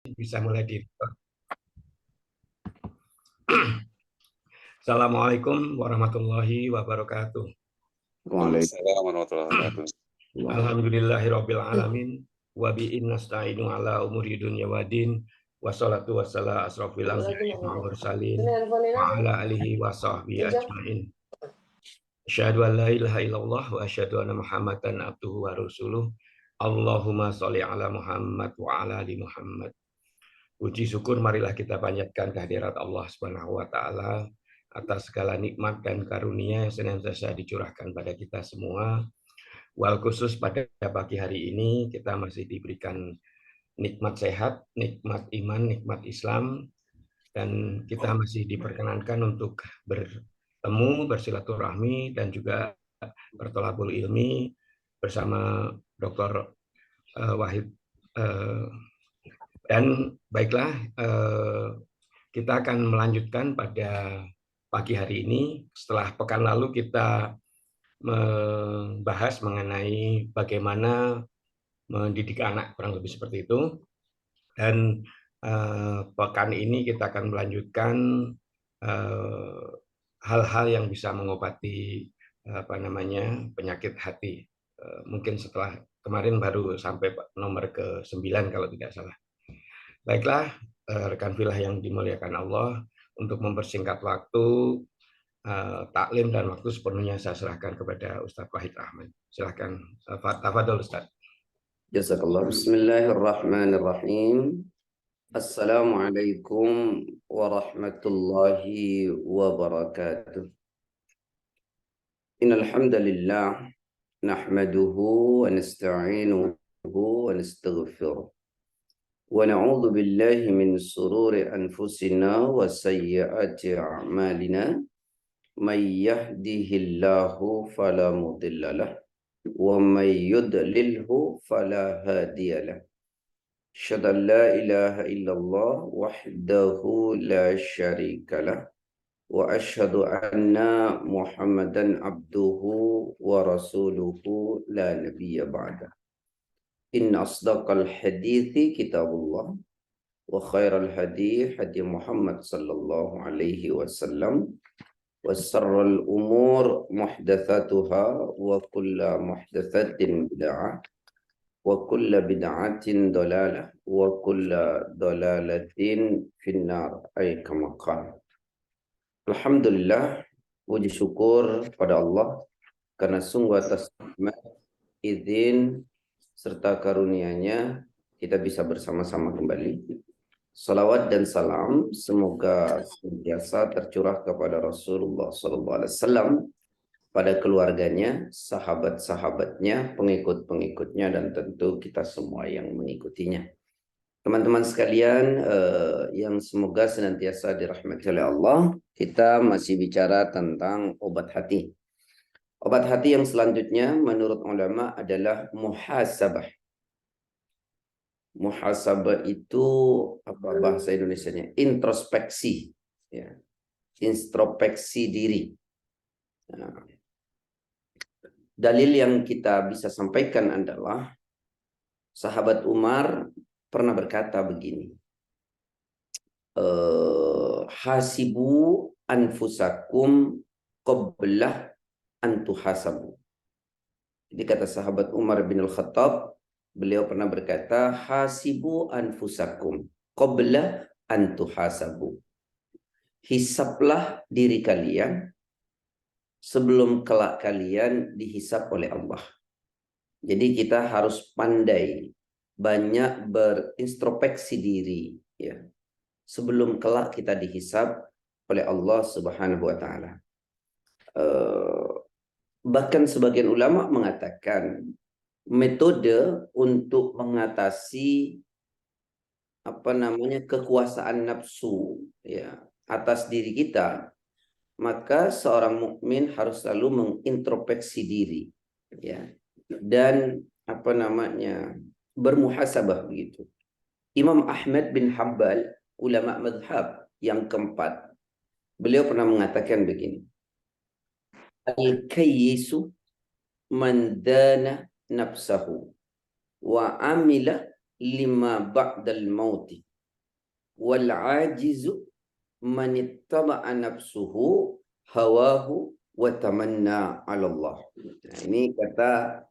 Bisa mulai di. Assalamualaikum warahmatullahi wabarakatuh. Waalaikumsalam warahmatullahi wabarakatuh. Alhamdulillahirabbil alamin wa bihi nasta'inu ala umuri dunya waddin wassalatu wassalamu asrofil anbiya'i wal mursalin wa ala alihi wa sahbihi ajmain. Asyhadu an la ilaha illallah wa asyhadu anna Muhammadan abduhu wa rasuluh. Allahumma sholli ala Muhammad wa ala ali Muhammad. Puji syukur marilah kita panjatkan kehadirat Allah Subhanahu wa taala atas segala nikmat dan karunia yang senantiasa dicurahkan pada kita semua. Wal khusus pada pagi hari ini kita masih diberikan nikmat sehat, nikmat iman, nikmat Islam, dan kita masih diperkenankan untuk bertemu, bersilaturahmi, dan juga bertolabul ilmi bersama Dr. Wahid. Dan baiklah, kita akan melanjutkan pada pagi hari ini. Setelah pekan lalu kita membahas mengenai bagaimana mendidik anak, kurang lebih seperti itu. Dan pekan ini kita akan melanjutkan hal-hal yang bisa mengobati penyakit hati. Mungkin setelah kemarin baru sampai nomor ke-9 kalau tidak salah. Baiklah, rekan filah yang dimuliakan Allah, untuk mempersingkat waktu, taklim dan waktu sepenuhnya saya serahkan kepada Ustadz Wahid Rahman. Silakan, tafadhol Ustadz. Jazakallah. Bismillahirrahmanirrahim. Assalamualaikum warahmatullahi wabarakatuh. Innal hamdalillah nahmaduhu wa nasta'inuhu wa nastaghfiruh. Wa na'udzu billahi min shururi anfusina wa sayyiati a'malina. May yahdihillahu fala mudilla lahu wa may yudlilhu fala hadiya lahu. Asyhadu an la ilaha illallah wahdahu la syarika lah wa asyhadu anna Muhammadan abduhu wa rasuluhu la nabiyya ba'da. Inna asdaqal hadithi kitabullah wa khairal hadi hadi Muhammad sallallahu alaihi wasallam wa sarral umur muhdatsatuha wa kullu muhdatsatin bid'ah wa kullu bid'atin dalalah wa kullu dalalatin finnar ay kama qala. Alhamdulillah, puji syukur pada Allah karena sungguh atas nikmat, izin serta karunia-Nya kita bisa bersama-sama kembali. Salawat dan salam semoga senantiasa tercurah kepada Rasulullah SAW, pada keluarganya, sahabat-sahabatnya, pengikut-pengikutnya, dan tentu kita semua yang mengikutinya. Teman-teman sekalian yang semoga senantiasa dirahmati oleh Allah, kita masih bicara tentang obat hati. Obat hati yang selanjutnya menurut ulama adalah muhasabah. Muhasabah itu apa bahasa Indonesianya? Introspeksi, ya. Introspeksi diri. Nah, dalil yang kita bisa sampaikan adalah sahabat Umar pernah berkata begini, hasibu anfusakum qablah antuhasabu. Jadi kata sahabat Umar bin Al-Khattab, beliau pernah berkata, hasibu anfusakum qablah antuhasabu. Hisaplah diri kalian sebelum kelak kalian dihisap oleh Allah. Jadi kita harus pandai banyak berintrospeksi diri, ya, sebelum kelak kita dihisap oleh Allah Subhanahu wa taala. Bahkan sebagian ulama mengatakan metode untuk mengatasi kekuasaan nafsu, ya, atas diri kita, maka seorang mukmin harus selalu mengintrospeksi diri, ya, dan bermuhasabah begitu. Imam Ahmad bin Hanbal, ulama madhab yang keempat, beliau pernah mengatakan begini, al-kayyisu man dana nafsahu wa amila lima ba'dal mauti wal ajizu man ittaba'a nafsuhu hawahu wa tamanna 'ala Allah. Nah, ini kata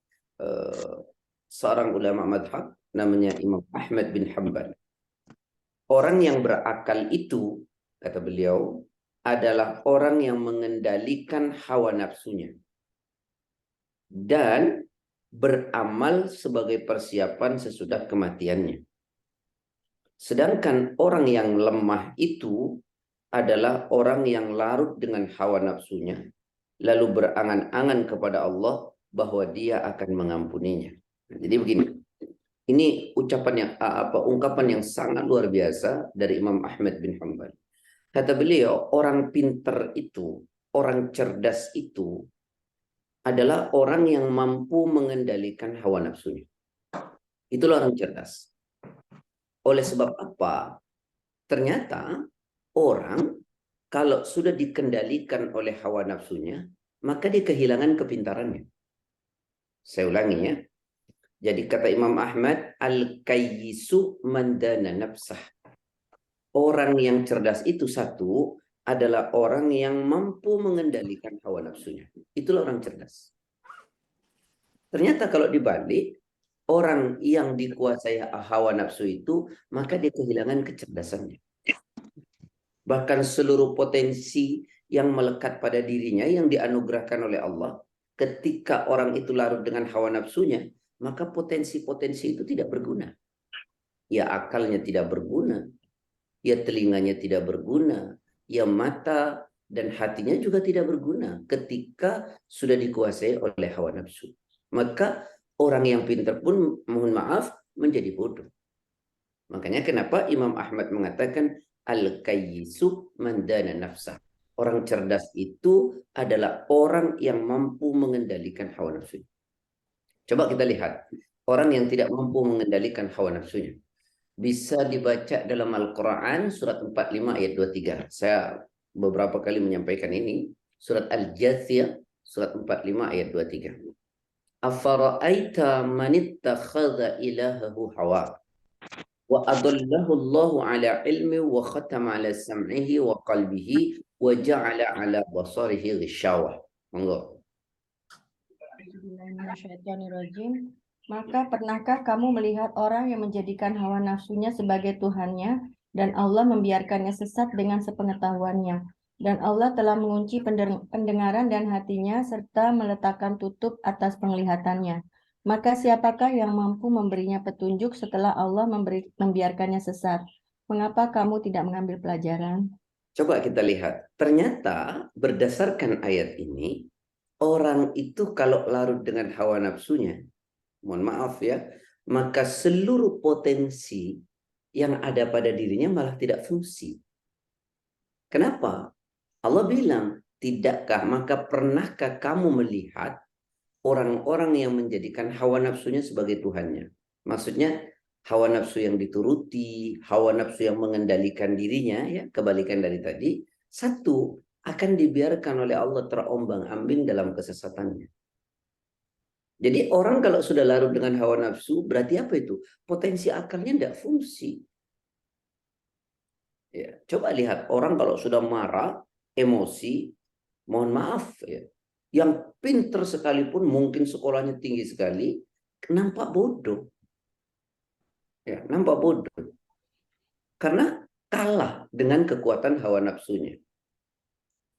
seorang ulama madhab namanya Imam Ahmad bin Hanbal. Orang yang berakal itu, kata beliau, adalah orang yang mengendalikan hawa nafsunya dan beramal sebagai persiapan sesudah kematiannya. Sedangkan orang yang lemah itu adalah orang yang larut dengan hawa nafsunya, lalu berangan-angan kepada Allah bahwa dia akan mengampuninya. Jadi begini, ini ungkapan yang sangat luar biasa dari Imam Ahmad bin Hanbal. Kata beliau, orang pinter itu, orang cerdas itu adalah orang yang mampu mengendalikan hawa nafsunya. Itulah orang cerdas. Oleh sebab apa? Ternyata orang kalau sudah dikendalikan oleh hawa nafsunya, maka dia kehilangan kepintarannya. Saya ulangi ya. Jadi kata Imam Ahmad, al-kayyisu man dana nafsah. Orang yang cerdas itu satu adalah orang yang mampu mengendalikan hawa nafsunya. Itulah orang cerdas. Ternyata kalau dibalik, orang yang dikuasai hawa nafsu itu, maka dia kehilangan kecerdasannya. Bahkan seluruh potensi yang melekat pada dirinya yang dianugerahkan oleh Allah, ketika orang itu larut dengan hawa nafsunya, maka potensi-potensi itu tidak berguna. Ya akalnya tidak berguna, ya telinganya tidak berguna, ya mata dan hatinya juga tidak berguna ketika sudah dikuasai oleh hawa nafsu. Maka orang yang pintar pun, mohon maaf, menjadi bodoh. Makanya kenapa Imam Ahmad mengatakan al-kayyisu man dana nafsah. Orang cerdas itu adalah orang yang mampu mengendalikan hawa nafsunya. Coba kita lihat orang yang tidak mampu mengendalikan hawa nafsunya. Bisa dibaca dalam Al-Quran surat 45 ayat 23. Saya beberapa kali menyampaikan ini. Surat Al-Jathiyah surat 45 ayat 23. Afara'aita man ittakhadha ilahahu hawa wa adallahu Allahu ala ilmi wa khatama ala sam'ihi wa qalbihi wa ja'ala ala basarihi ghishawah. Monggo. Maka pernahkah kamu melihat orang yang menjadikan hawa nafsunya sebagai Tuhannya dan Allah membiarkannya sesat dengan sepengetahuannya? Dan Allah telah mengunci pendengaran dan hatinya serta meletakkan tutup atas penglihatannya. Maka siapakah yang mampu memberinya petunjuk setelah Allah membiarkannya sesat? Mengapa kamu tidak mengambil pelajaran? Coba kita lihat. Ternyata berdasarkan ayat ini, orang itu kalau larut dengan hawa nafsunya, mohon maaf ya, maka seluruh potensi yang ada pada dirinya malah tidak fungsi. Kenapa? Allah bilang, tidakkah, maka pernahkah kamu melihat orang-orang yang menjadikan hawa nafsunya sebagai Tuhannya? Maksudnya hawa nafsu yang dituruti, hawa nafsu yang mengendalikan dirinya, ya kebalikan dari tadi, satu akan dibiarkan oleh Allah terombang-ambing dalam kesesatannya. Jadi orang kalau sudah larut dengan hawa nafsu, berarti apa itu? Potensi akalnya tidak fungsi. Ya, coba lihat orang kalau sudah marah, emosi, mohon maaf ya, yang pinter sekalipun, mungkin sekolahnya tinggi sekali, nampak bodoh. Ya, nampak bodoh. Karena kalah dengan kekuatan hawa nafsunya.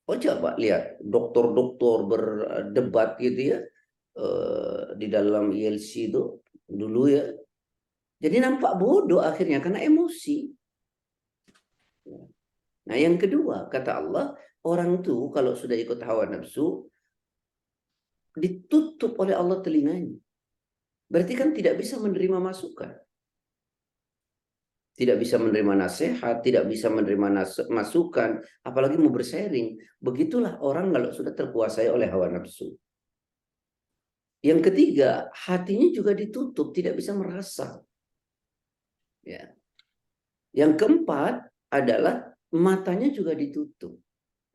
Oh coba lihat dokter-dokter berdebat gitu ya di dalam ILC itu dulu ya. Jadi nampak bodoh akhirnya karena emosi. Nah yang kedua kata Allah, orang itu kalau sudah ikut hawa nafsu ditutup oleh Allah telinganya. Berarti kan tidak bisa menerima masukan. Tidak bisa menerima nasihat, tidak bisa menerima masukan, apalagi mau bersharing. Begitulah orang kalau sudah terkuasai oleh hawa nafsu. Yang ketiga, hatinya juga ditutup, tidak bisa merasa. Ya. Yang keempat adalah matanya juga ditutup.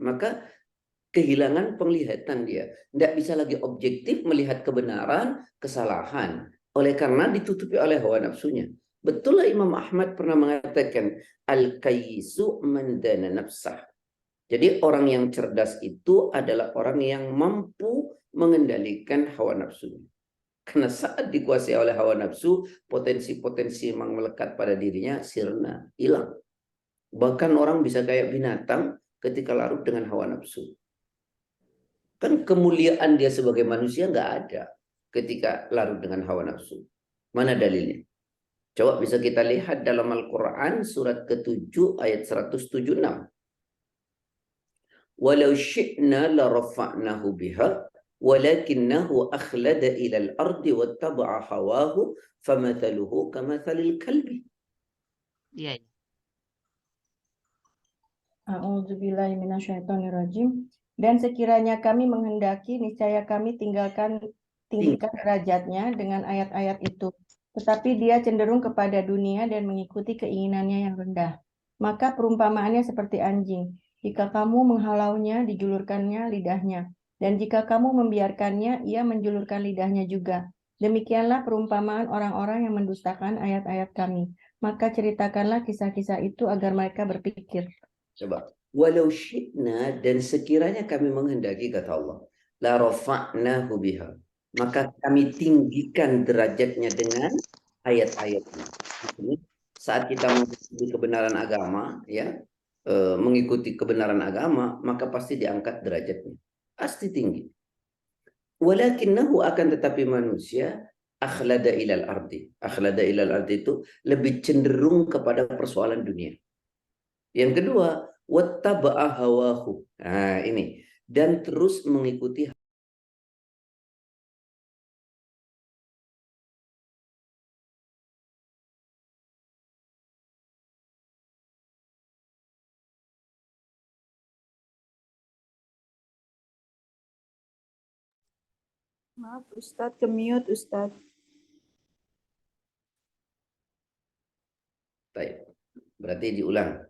Maka kehilangan penglihatan dia. Tidak bisa lagi objektif melihat kebenaran, kesalahan. Oleh karena ditutupi oleh hawa nafsunya. Betullah Imam Ahmad pernah mengatakan al-kayyisu man dana nafsah. Jadi orang yang cerdas itu adalah orang yang mampu mengendalikan hawa nafsunya. Karena saat dikuasai oleh hawa nafsu, potensi-potensi yang melekat pada dirinya sirna, hilang. Bahkan orang bisa kayak binatang ketika larut dengan hawa nafsu. Kan kemuliaan dia sebagai manusia nggak ada ketika larut dengan hawa nafsu. Mana dalilnya? Coba bisa kita lihat dalam Al-Quran surat ke-7 ayat 176. Walau syi'na la rafa'nahu biha walakinnahu akhlada ila al-ardi wattaba'a hawahu famathaluhu kamathalil kalbi. Iya. A'udzubillahi minasyaitonirrajim. Dan sekiranya kami menghendaki, niscaya kami tinggikan derajatnya dengan ayat-ayat itu. Tetapi dia cenderung kepada dunia dan mengikuti keinginannya yang rendah. Maka perumpamaannya seperti anjing. Jika kamu menghalaunya, dijulurkannya lidahnya. Dan jika kamu membiarkannya, ia menjulurkan lidahnya juga. Demikianlah perumpamaan orang-orang yang mendustakan ayat-ayat kami. Maka ceritakanlah kisah-kisah itu agar mereka berpikir. Coba. Walau syi'na, dan sekiranya kami menghendaki, kata Allah, la rafa'nahu biha, maka kami tinggikan derajatnya dengan ayat-ayatnya. Saat kita mengikuti kebenaran agama, ya, mengikuti kebenaran agama, maka pasti diangkat derajatnya, pasti tinggi. Walakinnahu, akan tetapi manusia akhlada ilal ardi. Akhlada ilal ardi itu lebih cenderung kepada persoalan dunia. Yang kedua, wattaba'a hawahu. Nah, ini, dan terus mengikuti. Maaf Ustadz, ke-mute Ustadz. Baik, berarti diulang.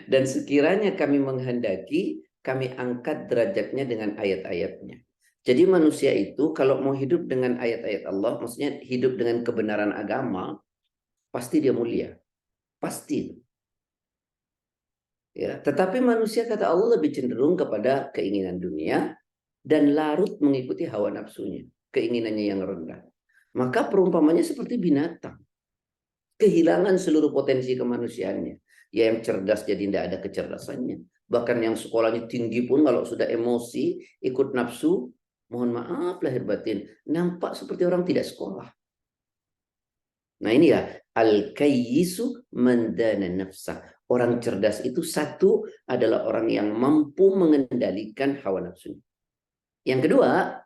Dan sekiranya kami menghendaki, kami angkat derajatnya dengan ayat-ayatnya. Jadi manusia itu kalau mau hidup dengan ayat-ayat Allah, maksudnya hidup dengan kebenaran agama, pasti dia mulia. Pasti. Ya, tetapi manusia, kata Allah, lebih cenderung kepada keinginan dunia dan larut mengikuti hawa nafsunya, keinginannya yang rendah. Maka perumpamannya seperti binatang. Kehilangan seluruh potensi kemanusiaannya. Ya, yang cerdas jadi tidak ada kecerdasannya. Bahkan yang sekolahnya tinggi pun kalau sudah emosi, ikut nafsu, mohon maaf lahir batin, nampak seperti orang tidak sekolah. Nah ini ya, al-kayyisu man dana nafsah. Orang cerdas itu satu adalah orang yang mampu mengendalikan hawa nafsunya. Yang kedua,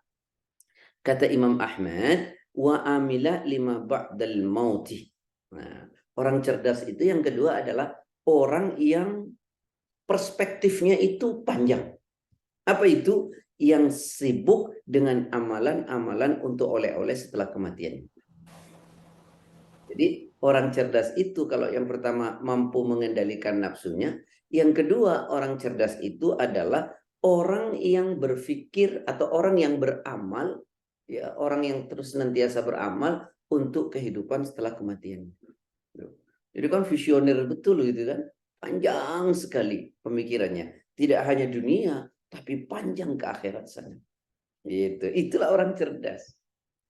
kata Imam Ahmad, wa amila lima ba'dal mauti. Nah, orang cerdas itu yang kedua adalah orang yang perspektifnya itu panjang. Apa itu? Yang sibuk dengan amalan-amalan untuk oleh-oleh setelah kematian. Jadi orang cerdas itu kalau yang pertama mampu mengendalikan nafsunya, yang kedua orang cerdas itu adalah orang yang berpikir atau orang yang beramal, ya, orang yang terus senantiasa beramal untuk kehidupan setelah kematian. Jadi kan visioner betul gitu kan, panjang sekali pemikirannya, tidak hanya dunia tapi panjang ke akhirat sana. Itulah orang cerdas.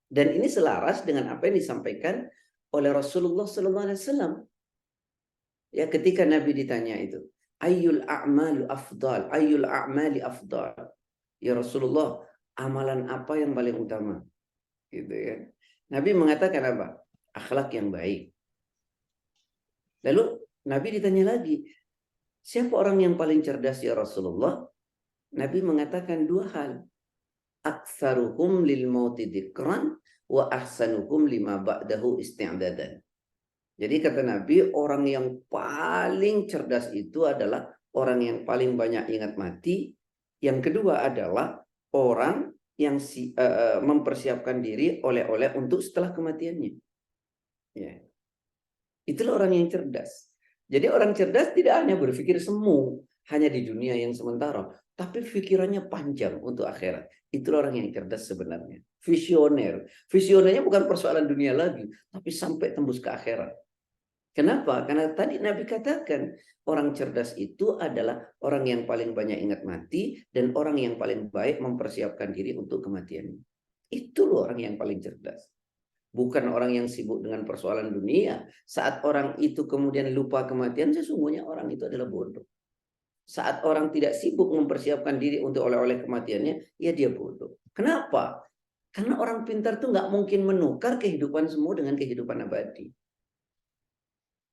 Dan ini selaras dengan apa yang disampaikan oleh Rasulullah SAW. Ya, ketika Nabi ditanya itu, ayyul a'malu afdal, ayyul a'mali afdal. Ya Rasulullah, amalan apa yang paling utama? Gitu ya. Nabi mengatakan apa? Akhlak yang baik. Lalu Nabi ditanya lagi, siapa orang yang paling cerdas ya Rasulullah? Nabi mengatakan dua hal. Aktsaruhum lil mauti dzikran wa ahsanuhum lima ba'dahu isti'dadan. Jadi kata Nabi, orang yang paling cerdas itu adalah orang yang paling banyak ingat mati. Yang kedua adalah orang yang mempersiapkan diri oleh-oleh untuk setelah kematiannya. Ya. Itulah orang yang cerdas. Jadi orang cerdas tidak hanya berpikir semu, hanya di dunia yang sementara, tapi pikirannya panjang untuk akhirat. Itulah orang yang cerdas sebenarnya. Visioner. Visionernya bukan persoalan dunia lagi, tapi sampai tembus ke akhirat. Kenapa? Karena tadi Nabi katakan, orang cerdas itu adalah orang yang paling banyak ingat mati dan orang yang paling baik mempersiapkan diri untuk kematiannya. Itu loh orang yang paling cerdas. Bukan orang yang sibuk dengan persoalan dunia. Saat orang itu kemudian lupa kematian, sesungguhnya orang itu adalah bodoh. Saat orang tidak sibuk mempersiapkan diri untuk oleh-oleh kematiannya, ya dia bodoh. Kenapa? Karena orang pintar tuh nggak mungkin menukar kehidupan semua dengan kehidupan abadi.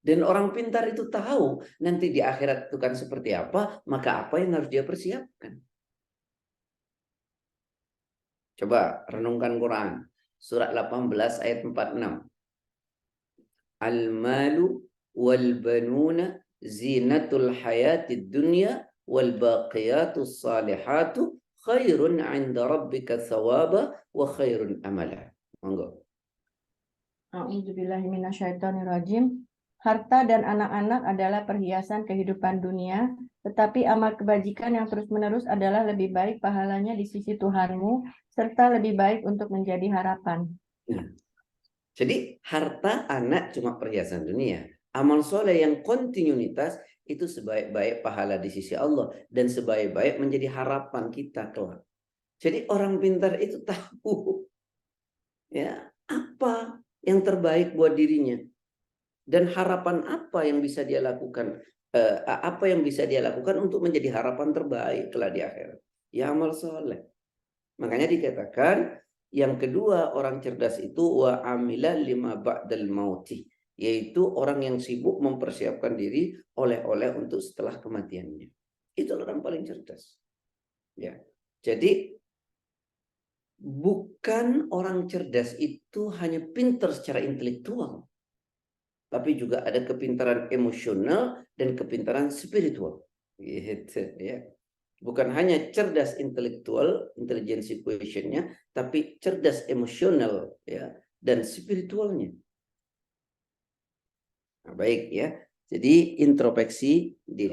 Dan orang pintar itu tahu nanti di akhirat itu kan seperti apa, maka apa yang harus dia persiapkan. Coba renungkan Quran. Surat 18 ayat 46. Al-malu wal banuna zinatul hayatid dunya wal baqiyatus salihatu khairun 'inda rabbika thawaba wa khairun amala. Monggo. A'udzubillahi minasyaitonirrajim. Harta dan anak-anak adalah perhiasan kehidupan dunia, tetapi amal kebajikan yang terus-menerus adalah lebih baik pahalanya di sisi Tuhanmu, serta lebih baik untuk menjadi harapan. Nah, jadi harta anak cuma perhiasan dunia. Amal soleh yang kontinuitas itu sebaik-baik pahala di sisi Allah dan sebaik-baik menjadi harapan kita kelak. Jadi orang pintar itu tahu ya apa yang terbaik buat dirinya dan harapan apa yang bisa dia lakukan, apa yang bisa dia lakukan untuk menjadi harapan terbaik kelak di akhirat. Ya amal soleh. Makanya dikatakan yang kedua orang cerdas itu wa amila lima ba'dal mauti, yaitu orang yang sibuk mempersiapkan diri oleh-oleh untuk setelah kematiannya. Itu orang paling cerdas. Ya. Jadi bukan orang cerdas itu hanya pintar secara intelektual, tapi juga ada kepintaran emosional dan kepintaran spiritual. Gitu, ya. Bukan hanya cerdas intelektual, intelligence quotient-nya, tapi cerdas emosional ya dan spiritualnya. Nah, baik ya. Jadi introspeksi diri.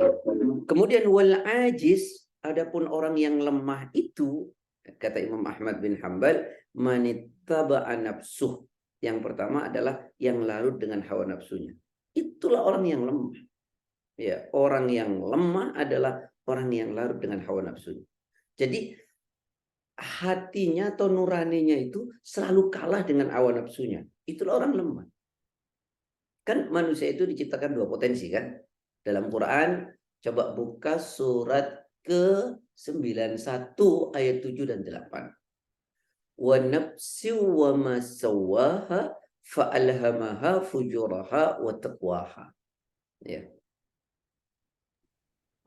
Kemudian wal ajiz, adapun orang yang lemah itu kata Imam Ahmad bin Hanbal, manittaba'a nafsuh. Yang pertama adalah yang larut dengan hawa nafsunya. Itulah orang yang lemah. Ya, orang yang lemah adalah orang yang larut dengan hawa nafsunya. Jadi hatinya atau nuraninya itu selalu kalah dengan hawa nafsunya. Itulah orang lemah. Kan manusia itu diciptakan dua potensi kan? Dalam Quran, coba buka surat ke-91 ayat 7 dan 8. Wa nafsi wa ma sawwaha fa'alhamaha fujuraha wa taqwaha. Ya.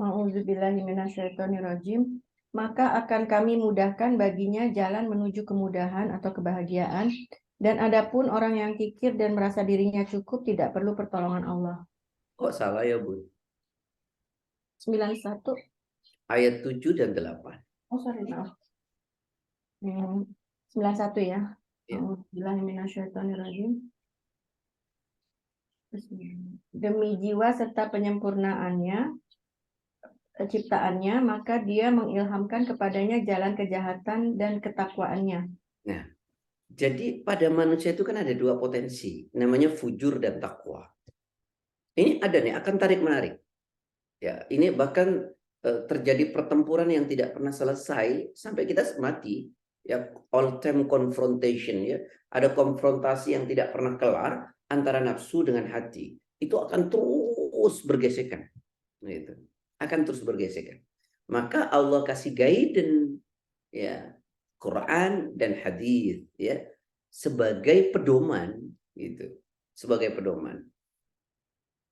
A'udzubillahi minasyaitonirrajim. Maka akan kami mudahkan baginya jalan menuju kemudahan atau kebahagiaan. Dan adapun orang yang kikir dan merasa dirinya cukup tidak perlu pertolongan Allah. Kok salah ya, Bu? 91. Ayat 7 dan 8. Oh, sorry, maaf. 91 ya. Ya. A'udzubillahi minasyaitonirrajim. Demi jiwa serta penyempurnaannya, ciptaannya, maka dia mengilhamkan kepadanya jalan kejahatan dan ketakwaannya. Nah, jadi pada manusia itu kan ada dua potensi, namanya fujur dan takwa. Ini ada nih, akan tarik-menarik. Ya, ini bahkan terjadi pertempuran yang tidak pernah selesai sampai kita mati. Ya, all time confrontation ya. Ada konfrontasi yang tidak pernah kelar antara nafsu dengan hati. Itu akan terus bergesekan. Gitu. Akan terus bergesekan. Maka Allah kasih guidance ya, Quran dan hadis ya sebagai pedoman gitu. Sebagai pedoman.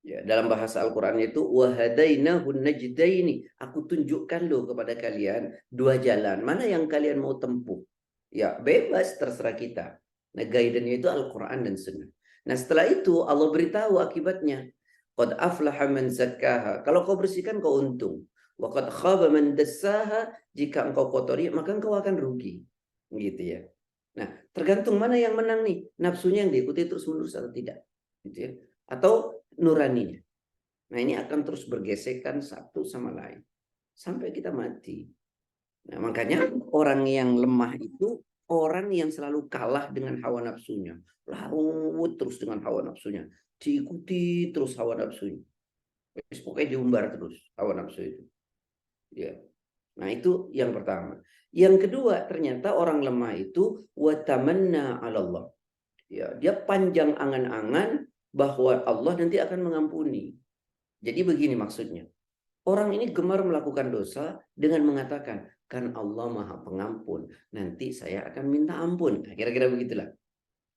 Ya, dalam bahasa Al-Qur'an itu wahadainahun najdaini, aku tunjukkan lo kepada kalian dua jalan, mana yang kalian mau tempuh. Ya, bebas terserah kita. Nah, guidance-nya itu Al-Qur'an dan Sunnah. Nah, setelah itu Allah beritahu akibatnya. Qad aflaha man zakkaha. Kalau kau bersihkan kau untung. Wa qad khaba man dassaha, jika engkau kotori maka engkau akan rugi. Gitu ya. Nah, tergantung mana yang menang nih, nafsunya yang diikuti terus-menerus atau tidak. Gitu ya. Atau nuraninya. Nah, ini akan terus bergesekan satu sama lain. sampai kita mati. Nah, makanya orang yang lemah itu orang yang selalu kalah dengan hawa nafsunya. Larut terus dengan hawa nafsunya. Diikuti terus hawa nafsunya. Pokoknya diumbar terus hawa nafsu itu. Ya. Nah, itu yang pertama. Yang kedua, ternyata orang lemah itu watamanna 'ala Allah. Ya, dia panjang angan-angan bahwa Allah nanti akan mengampuni. Jadi begini maksudnya. Orang ini gemar melakukan dosa dengan mengatakan, kan Allah Maha Pengampun, nanti saya akan minta ampun. Nah, kira-kira begitulah.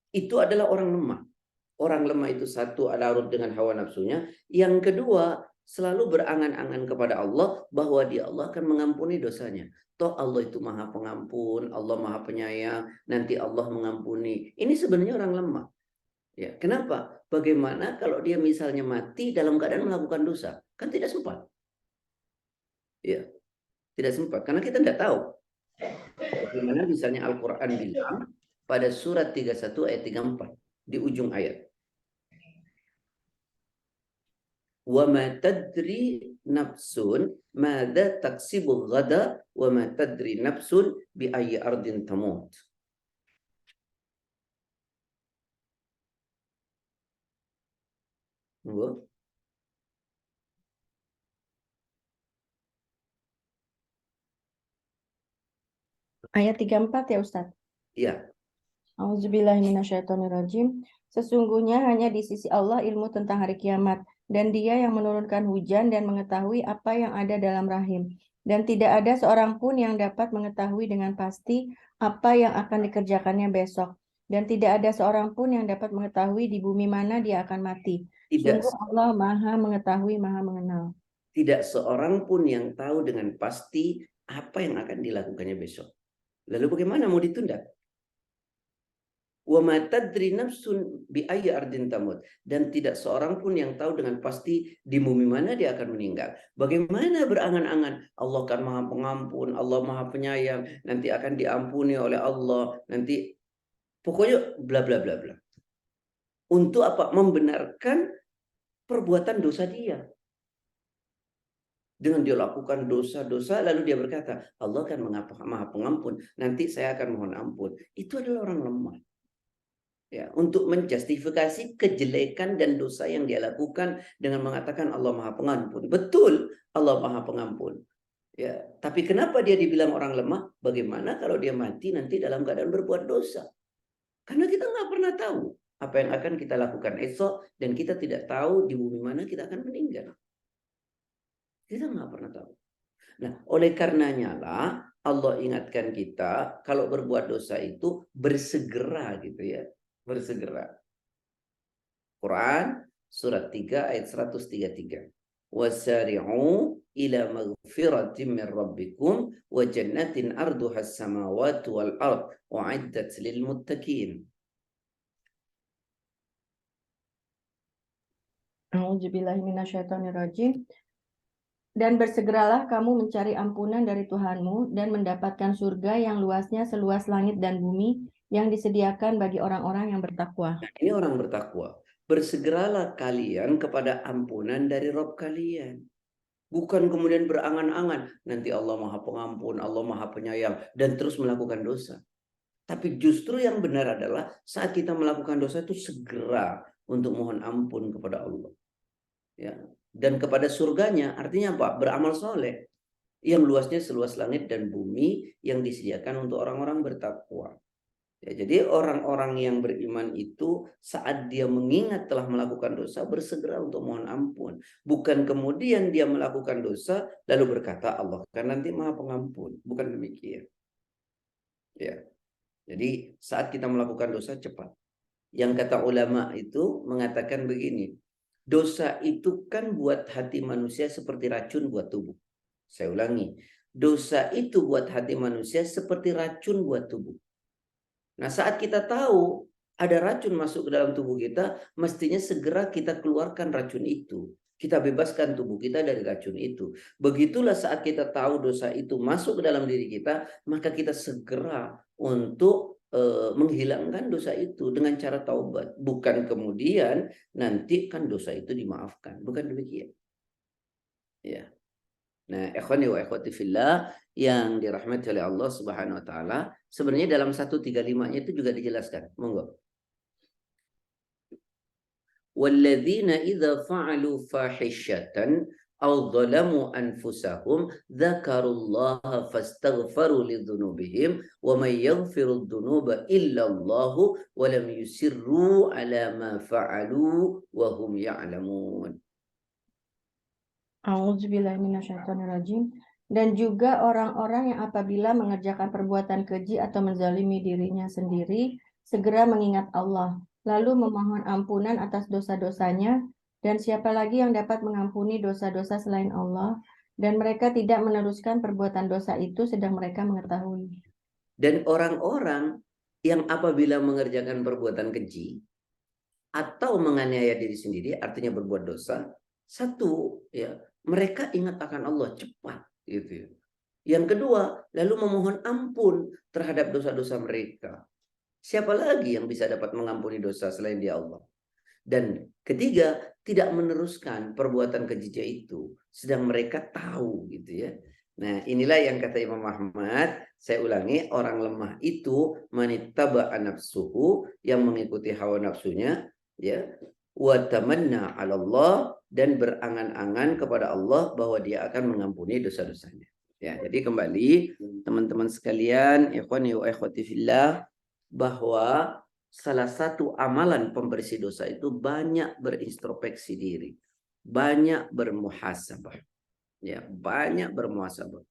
Itu adalah orang lemah. Orang lemah itu satu, larut dengan hawa nafsunya. Yang kedua, selalu berangan-angan kepada Allah bahwa dia Allah akan mengampuni dosanya. Toh Allah itu Maha Pengampun, Allah Maha Penyayang, nanti Allah mengampuni. Ini sebenarnya orang lemah. Ya, kenapa? Bagaimana kalau dia misalnya mati dalam keadaan melakukan dosa? Kan tidak sempat. Ya, tidak sempat karena kita tidak tahu. Bagaimana misalnya Al-Qur'an bilang pada surat 31 ayat 34 di ujung ayat. Wa ma tadri nafsun madza taksibu ghada wa ma tadri nafsun bi ayyi ardin tamut. Ayat 34 ya Ustaz. Iya. Auzubillahiminasyaitonirrajim. Sesungguhnya hanya di sisi Allah ilmu tentang hari kiamat, dan Dia yang menurunkan hujan dan mengetahui apa yang ada dalam rahim. Dan tidak ada seorang pun yang dapat mengetahui dengan pasti apa yang akan dikerjakannya besok. Dan tidak ada seorang pun yang dapat mengetahui di bumi mana dia akan mati. Sungguh Allah Maha Mengetahui, Maha Mengenal. Tidak seorang pun yang tahu dengan pasti apa yang akan dilakukannya besok. Lalu bagaimana mau ditunda? Wa ma tadri nafsun bi ayyi ardin tamut, dan tidak seorang pun yang tahu dengan pasti di bumi mana dia akan meninggal. Bagaimana berangan-angan Allah kan Maha Pengampun, Allah Maha Penyayang, nanti akan diampuni oleh Allah, nanti pokoknya bla bla bla bla. Untuk apa? Membenarkan perbuatan dosa dia. Dengan dia lakukan dosa-dosa lalu dia berkata, Allah kan Maha Pengampun, nanti saya akan mohon ampun. Itu adalah orang lemah. Ya, untuk menjustifikasi kejelekan dan dosa yang dia lakukan dengan mengatakan Allah Maha Pengampun. Betul, Allah Maha Pengampun. Ya, tapi kenapa dia dibilang orang lemah? Bagaimana kalau dia mati nanti dalam keadaan berbuat dosa? Karena kita nggak pernah tahu apa yang akan kita lakukan esok, dan kita tidak tahu di bumi mana kita akan meninggal. Kita nggak pernah tahu. Nah, oleh karenanya lah Allah ingatkan kita kalau berbuat dosa itu bersegera gitu ya. Bersegera. Quran surat 3 ayat 133. Wasari'u ila maghfiratin min rabbikum wa jannatin arduha as-samawati wal ard u'iddat lil muttaqin. Auzubillahiminasyaitonirrajim. Dan bersegeralah kamu mencari ampunan dari Tuhanmu dan mendapatkan surga yang luasnya seluas langit dan bumi yang disediakan bagi orang-orang yang bertakwa. Nah, ini orang bertakwa. Bersegeralah kalian kepada ampunan dari Rabb kalian. Bukan kemudian berangan-angan, nanti Allah Maha Pengampun, Allah Maha Penyayang, dan terus melakukan dosa. Tapi justru yang benar adalah saat kita melakukan dosa itu segera untuk mohon ampun kepada Allah. Ya. Dan kepada surganya, artinya apa? Beramal soleh yang luasnya seluas langit dan bumi yang disediakan untuk orang-orang bertakwa. Ya, jadi orang-orang yang beriman itu saat dia mengingat telah melakukan dosa bersegera untuk mohon ampun. Bukan kemudian dia melakukan dosa lalu berkata Allah kan nanti Maha Pengampun. Bukan demikian. Ya. Jadi saat kita melakukan dosa cepat. Yang kata ulama itu mengatakan begini. Dosa itu kan buat hati manusia seperti racun buat tubuh. Saya ulangi. Dosa itu buat hati manusia seperti racun buat tubuh. Nah, saat kita tahu ada racun masuk ke dalam tubuh kita, mestinya segera kita keluarkan racun itu. Kita bebaskan tubuh kita dari racun itu. Begitulah saat kita tahu dosa itu masuk ke dalam diri kita, maka kita segera untuk menghilangkan dosa itu dengan cara taubat. Bukan kemudian nanti kan dosa itu dimaafkan. Bukan demikian. Ya. Nah, ikhwani wa ikhwati fillah yang dirahmati oleh Allah Subhanahu wa taala, sebenarnya dalam 135-nya itu juga dijelaskan. Monggo. Walladzina idza fa'alu fahishatan aw dhalamu anfusahum dzakarullaha fastaghfaru lidzunubihim wa may yaghfiru dzunuba illa Allah wa lam yusirru ala ma fa'alu wa hum ya'lamun. A'udzubillahiminasyaitonirrajim. Dan juga orang-orang yang apabila mengerjakan perbuatan keji atau menzalimi dirinya sendiri, segera mengingat Allah, lalu memohon ampunan atas dosa-dosanya, dan siapa lagi yang dapat mengampuni dosa-dosa selain Allah, dan mereka tidak meneruskan perbuatan dosa itu sedang mereka mengetahui. Dan orang-orang yang apabila mengerjakan perbuatan keji atau menganiaya diri sendiri, artinya berbuat dosa, satu, ya, mereka ingat akan Allah cepat, gitu. Yang kedua, lalu memohon ampun terhadap dosa-dosa mereka. Siapa lagi yang bisa dapat mengampuni dosa selain Dia Allah? Dan ketiga, tidak meneruskan perbuatan kejinya itu, sedang mereka tahu, gitu ya. Nah, inilah yang kata Imam Ahmad, saya ulangi, orang lemah itu manittaba nafsuhu, yang mengikuti hawa nafsunya, ya, wa tamanna 'ala Allah, dan berangan-angan kepada Allah bahwa Dia akan mengampuni dosa-dosanya. Ya, jadi kembali teman-teman sekalian, ikhwani wa ikhwati fillah, bahwa salah satu amalan pembersih dosa itu banyak berintrospeksi diri, banyak bermuhasabah. Ya, banyak bermuhasabah.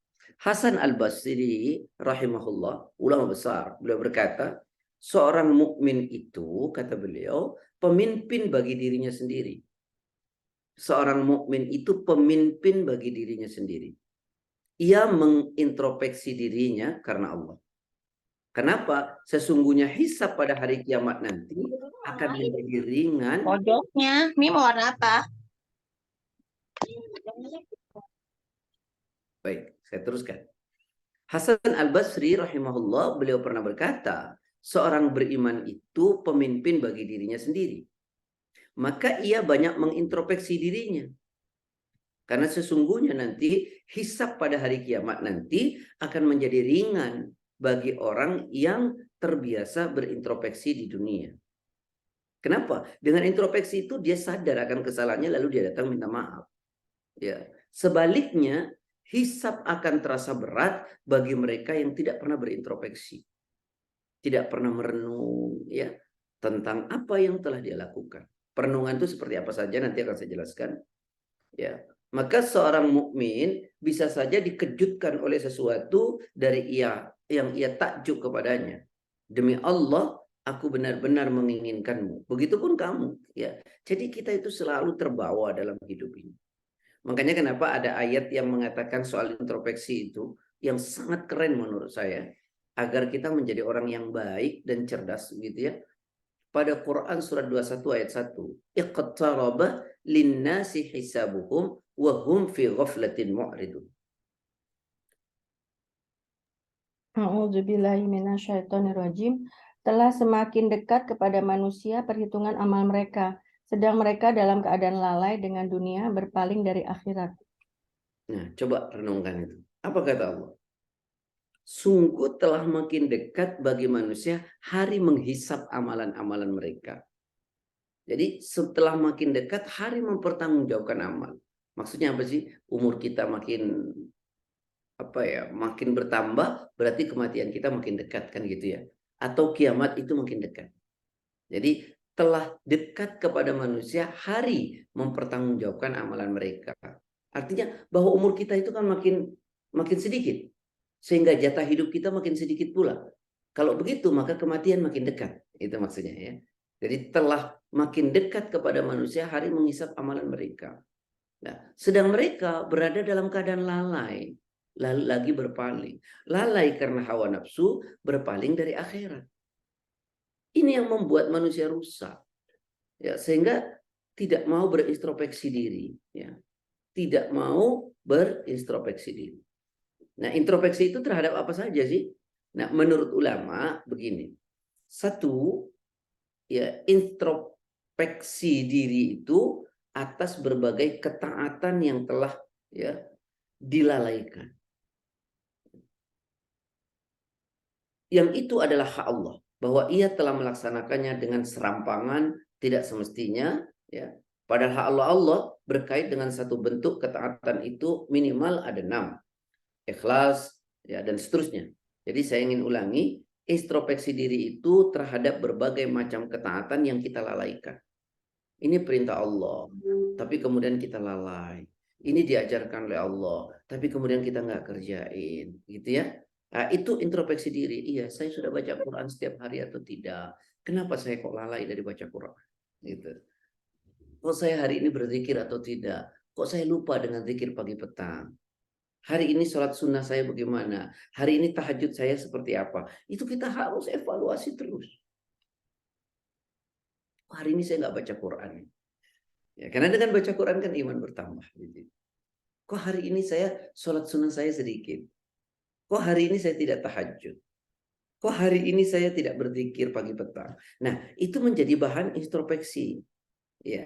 Hasan Al-Basri rahimahullah, ulama besar, beliau berkata, seorang mukmin itu, kata beliau, pemimpin bagi dirinya sendiri. Seorang mukmin itu pemimpin bagi dirinya sendiri. Ia mengintrospeksi dirinya karena Allah. Kenapa? Sesungguhnya hisab pada hari kiamat nanti akan menjadi ringan. Pojoknya, ini mau warna apa? Baik, saya teruskan. Hasan Al-Basri rahimahullah, beliau pernah berkata, seorang beriman itu pemimpin bagi dirinya sendiri. Maka ia banyak mengintrospeksi dirinya. Karena sesungguhnya nanti hisab pada hari kiamat nanti akan menjadi ringan bagi orang yang terbiasa berintrospeksi di dunia. Kenapa? Dengan introspeksi itu dia sadar akan kesalahannya lalu dia datang minta maaf. Ya. Sebaliknya, hisab akan terasa berat bagi mereka yang tidak pernah berintrospeksi. Tidak pernah merenung, ya, tentang apa yang telah dia lakukan. Perenungan itu seperti apa saja nanti akan saya jelaskan. Ya. Maka seorang mukmin bisa saja dikejutkan oleh sesuatu dari yang ia takjub kepadanya. Demi Allah, aku benar-benar menginginkanmu. Begitupun kamu, ya. Jadi kita itu selalu terbawa dalam hidup ini. Makanya kenapa ada ayat yang mengatakan soal introspeksi itu yang sangat keren menurut saya, agar kita menjadi orang yang baik dan cerdas, gitu ya. Pada Quran surat 21 ayat 1, iqtaraba linnasi hisabuhum wa hum fi ghaflatin mu'ridun. A'udzubillahiminasyaitonirrajim. Telah semakin dekat kepada manusia perhitungan amal mereka, sedang mereka dalam keadaan lalai dengan dunia, berpaling dari akhirat. Nah, coba renungkan itu. Apa kata Allah? Sungguh telah makin dekat bagi manusia hari menghisap amalan-amalan mereka. Jadi setelah makin dekat hari mempertanggungjawabkan amal. Maksudnya apa sih? Umur kita makin makin bertambah, berarti kematian kita makin dekat, kan gitu ya. Atau kiamat itu makin dekat. Jadi telah dekat kepada manusia hari mempertanggungjawabkan amalan mereka. Artinya bahwa umur kita itu kan makin sedikit. Sehingga jatah hidup kita makin sedikit pula. Kalau begitu maka kematian makin dekat. Itu maksudnya ya. Jadi telah makin dekat kepada manusia hari menghisap amalan mereka. Nah, sedang mereka berada dalam keadaan lalai. Lagi berpaling. Lalai karena hawa nafsu, berpaling dari akhirat. Ini yang membuat manusia rusak. Ya, sehingga tidak mau berintrospeksi diri. Ya. Tidak mau berintrospeksi diri. Nah, introspeksi itu terhadap apa saja sih? Nah, menurut ulama begini. Satu, ya, introspeksi diri itu atas berbagai ketaatan yang telah, ya, dilalaikan. Yang itu adalah hak Allah, bahwa ia telah melaksanakannya dengan serampangan, tidak semestinya, ya. Padahal hak Allah berkait dengan satu bentuk ketaatan itu minimal ada 6. Ikhlas, ya, dan seterusnya. Jadi saya ingin ulangi, introspeksi diri itu terhadap berbagai macam ketaatan yang kita lalaikan. Ini perintah Allah, tapi kemudian kita lalai. Ini diajarkan oleh Allah, tapi kemudian kita nggak kerjain, gitu ya. Nah, itu introspeksi diri. Iya, saya sudah baca Quran setiap hari atau tidak? Kenapa saya kok lalai dari baca Quran? Gitu. Kok saya hari ini berzikir atau tidak? Kok saya lupa dengan zikir pagi petang? Hari ini sholat sunnah saya bagaimana? Hari ini tahajud saya seperti apa? Itu kita harus evaluasi terus. Hari ini saya nggak baca Quran. Ya, karena dengan baca Quran kan iman bertambah. Kok hari ini saya sholat sunnah saya sedikit? Kok hari ini saya tidak tahajud? Kok hari ini saya tidak berzikir pagi petang? Nah, itu menjadi bahan introspeksi. Ya,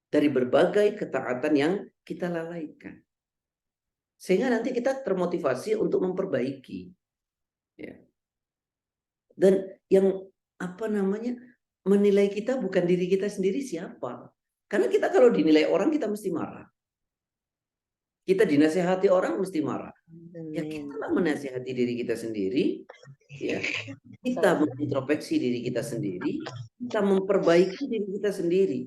dari berbagai ketaatan yang kita lalaikan. Sehingga nanti kita termotivasi untuk memperbaiki. Ya. Dan yang menilai kita bukan diri kita sendiri siapa? Karena kita kalau dinilai orang kita mesti marah. Kita dinasihati orang mesti marah. Ya kita lah menasihati diri kita sendiri. Ya. Kita mengintrospeksi diri kita sendiri. Kita memperbaiki diri kita sendiri.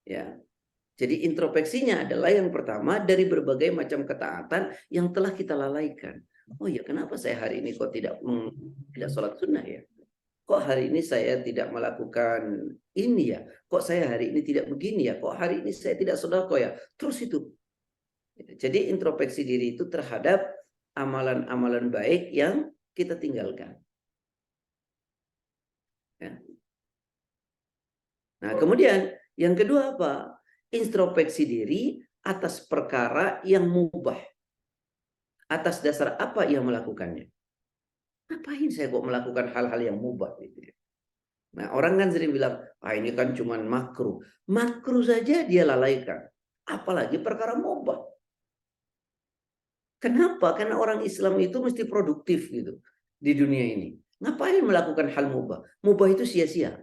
Ya. Jadi introspeksinya adalah yang pertama dari berbagai macam ketaatan yang telah kita lalaikan. Oh ya, kenapa saya hari ini kok tidak sholat sunnah ya? Kok hari ini saya tidak melakukan ini ya? Kok saya hari ini tidak begini ya? Kok hari ini saya tidak sedekah ya? Terus itu. Jadi introspeksi diri itu terhadap amalan-amalan baik yang kita tinggalkan. Ya. Nah, kemudian yang kedua apa? Introspeksi diri atas perkara yang mubah. Atas dasar apa ia melakukannya? Ngapain saya kok melakukan hal-hal yang mubah? Nah, orang kan sering bilang, ini kan cuma makruh. Makruh saja dia lalaikan. Apalagi perkara mubah. Kenapa? Karena orang Islam itu mesti produktif gitu di dunia ini. Ngapain melakukan hal mubah? Mubah itu sia-sia.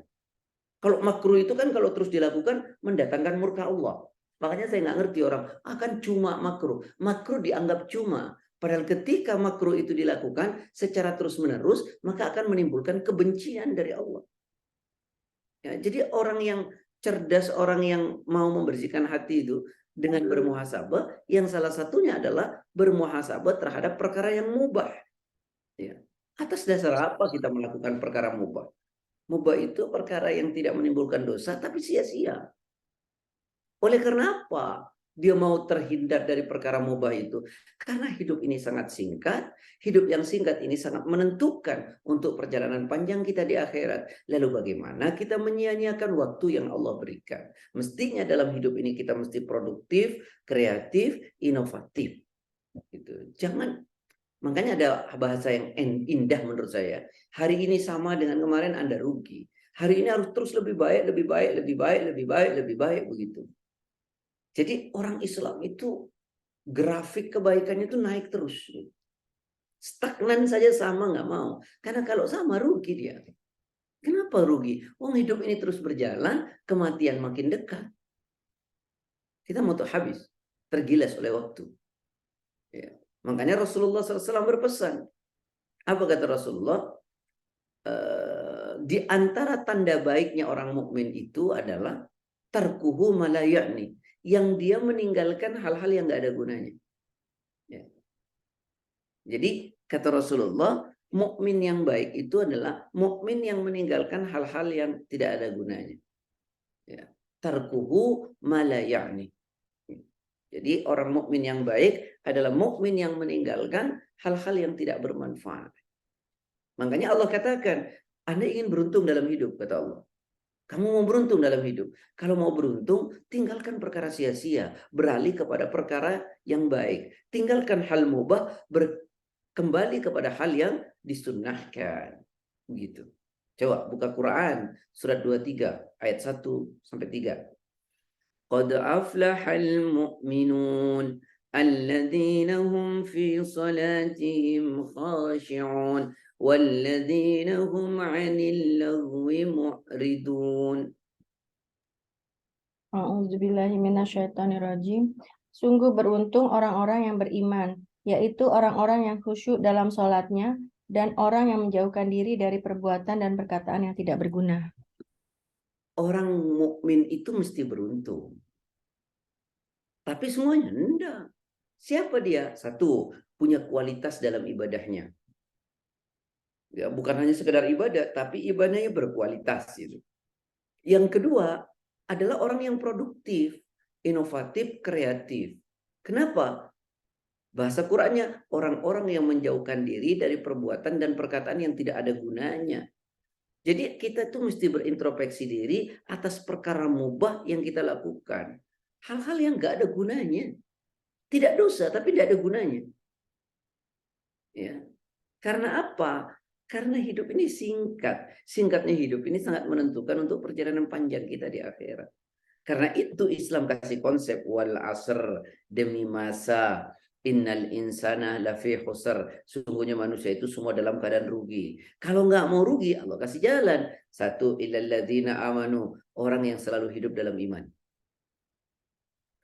Kalau makruh itu kan kalau terus dilakukan mendatangkan murka Allah. Makanya saya nggak ngerti orang akan cuma makruh. Makruh dianggap cuma. Padahal ketika makruh itu dilakukan secara terus-menerus, maka akan menimbulkan kebencian dari Allah. Ya, jadi orang yang cerdas, orang yang mau membersihkan hati itu dengan bermuhasabah, yang salah satunya adalah bermuhasabah terhadap perkara yang mubah. Ya. Atas dasar apa kita melakukan perkara mubah? Mubah itu perkara yang tidak menimbulkan dosa, tapi sia-sia. Oleh karena apa dia mau terhindar dari perkara mubah itu? Karena hidup ini sangat singkat. Hidup yang singkat ini sangat menentukan untuk perjalanan panjang kita di akhirat. Lalu bagaimana kita menyia-nyiakan waktu yang Allah berikan? Mestinya dalam hidup ini kita mesti produktif, kreatif, inovatif. Gitu. Jangan. Makanya ada bahasa yang indah menurut saya. Hari ini sama dengan kemarin Anda rugi. Hari ini harus terus lebih baik, lebih baik, lebih baik, lebih baik, lebih baik begitu. Jadi orang Islam itu grafik kebaikannya itu naik terus. Stagnan saja sama nggak mau. Karena kalau sama rugi dia. Kenapa rugi? Hidup ini terus berjalan, kematian makin dekat. Kita mau habis, tergilas oleh waktu. Ya. Makanya Rasulullah SAW berpesan. Apa kata Rasulullah? Di antara tanda baiknya orang mukmin itu adalah tarkuhu malayani, yang dia meninggalkan hal-hal yang nggak ada gunanya. Ya. Jadi kata Rasulullah, mukmin yang baik itu adalah mukmin yang meninggalkan hal-hal yang tidak ada gunanya. Ya. Tarkuhu malayani. Jadi orang mukmin yang baik adalah mukmin yang meninggalkan hal-hal yang tidak bermanfaat. Makanya Allah katakan, Anda ingin beruntung dalam hidup, kata Allah. Kamu mau beruntung dalam hidup. Kalau mau beruntung, tinggalkan perkara sia-sia, beralih kepada perkara yang baik. Tinggalkan hal mubah, kembali kepada hal yang disunnahkan. Begitu. Coba buka Quran surat 23 ayat 1 sampai 3. Qad aflahal mu'minun الذين هم في صلاتهم خاشعون والذين هم عن اللغو معرضون. A'udzubillahiminasyaitonirrajim. Sungguh beruntung orang-orang yang beriman, yaitu orang-orang yang khusyuk dalam sholatnya dan orang yang menjauhkan diri dari perbuatan dan perkataan yang tidak berguna. Orang mukmin itu mesti beruntung. Tapi semuanya enggak. Siapa dia? Satu, punya kualitas dalam ibadahnya. Ya, bukan hanya sekedar ibadah, tapi ibadahnya berkualitas gitu. Yang kedua adalah orang yang produktif, inovatif, kreatif. Kenapa? Bahasa Qur'annya orang-orang yang menjauhkan diri dari perbuatan dan perkataan yang tidak ada gunanya. Jadi kita tuh mesti berintrospeksi diri atas perkara mubah yang kita lakukan. Hal-hal yang nggak ada gunanya. Tidak dosa, tapi tidak ada gunanya. Ya. Karena apa? Karena hidup ini singkat. Singkatnya hidup ini sangat menentukan untuk perjalanan panjang kita di akhirat. Karena itu Islam kasih konsep wal asr, demi masa, innal insana lafi khusr. Sungguhnya manusia itu semua dalam keadaan rugi. Kalau nggak mau rugi, Allah kasih jalan. Satu, illal ladzina amanu, orang yang selalu hidup dalam iman.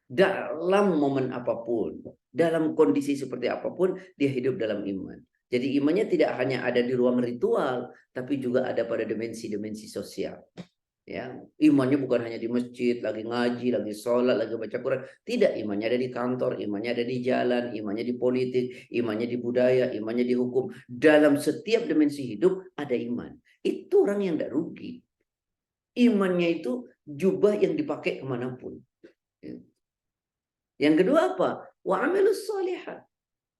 Dalam momen apapun, dalam kondisi seperti apapun, dia hidup dalam iman. Jadi imannya tidak hanya ada di ruang ritual, tapi juga ada pada dimensi-dimensi sosial. Ya, imannya bukan hanya di masjid, lagi ngaji, lagi sholat, lagi baca Quran. Tidak, imannya ada di kantor, imannya ada di jalan, imannya di politik, imannya di budaya, imannya di hukum. Dalam setiap dimensi hidup ada iman. Itu orang yang tidak rugi. Imannya itu jubah yang dipakai kemanapun. Yang kedua apa? Wa amilus sholihat.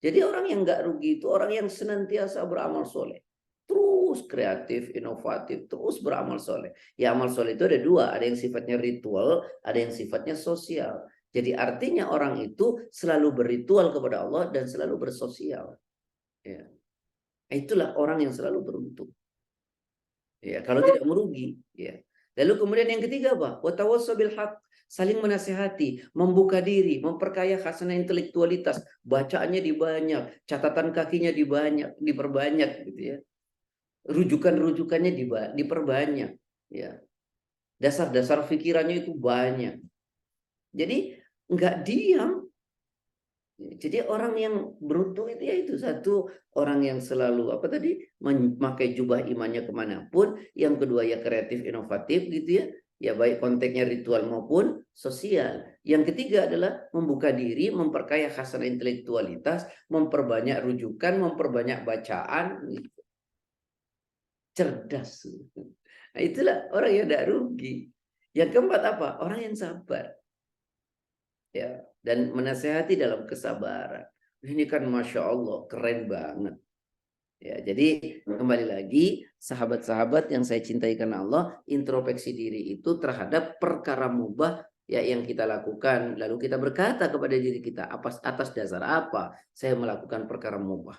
Jadi orang yang nggak rugi itu orang yang senantiasa beramal soleh. Terus kreatif, inovatif, terus beramal soleh. Ya amal soleh itu ada dua. Ada yang sifatnya ritual, ada yang sifatnya sosial. Jadi artinya orang itu selalu berritual kepada Allah dan selalu bersosial. Ya. Itulah orang yang selalu beruntung. Ya, kalau tidak merugi. Ya. Lalu kemudian yang ketiga apa? Wa tawassaw bil haqq. Saling menasihati, membuka diri, memperkaya khasanah intelektualitas, bacaannya dibanyak, catatan kakinya diperbanyak gitu ya. Rujukan-rujukannya diperbanyak ya. Dasar-dasar pikirannya itu banyak. Jadi enggak diam. Jadi orang yang beruntung itu ya itu satu, orang yang selalu apa tadi memakai jubah imannya kemanapun. Yang kedua ya kreatif, inovatif gitu ya. Ya baik konteksnya ritual maupun sosial. Yang ketiga adalah membuka diri, memperkaya khasanah intelektualitas, memperbanyak rujukan, memperbanyak bacaan. Gitu. Cerdas. Nah, itulah orang yang tidak rugi. Yang keempat apa? Orang yang sabar. Ya, dan menasehati dalam kesabaran. Ini kan Masya Allah, keren banget. Ya, jadi kembali lagi, sahabat-sahabat yang saya cintai karena Allah, introspeksi diri itu terhadap perkara mubah ya yang kita lakukan. Lalu kita berkata kepada diri kita, atas dasar apa saya melakukan perkara mubah.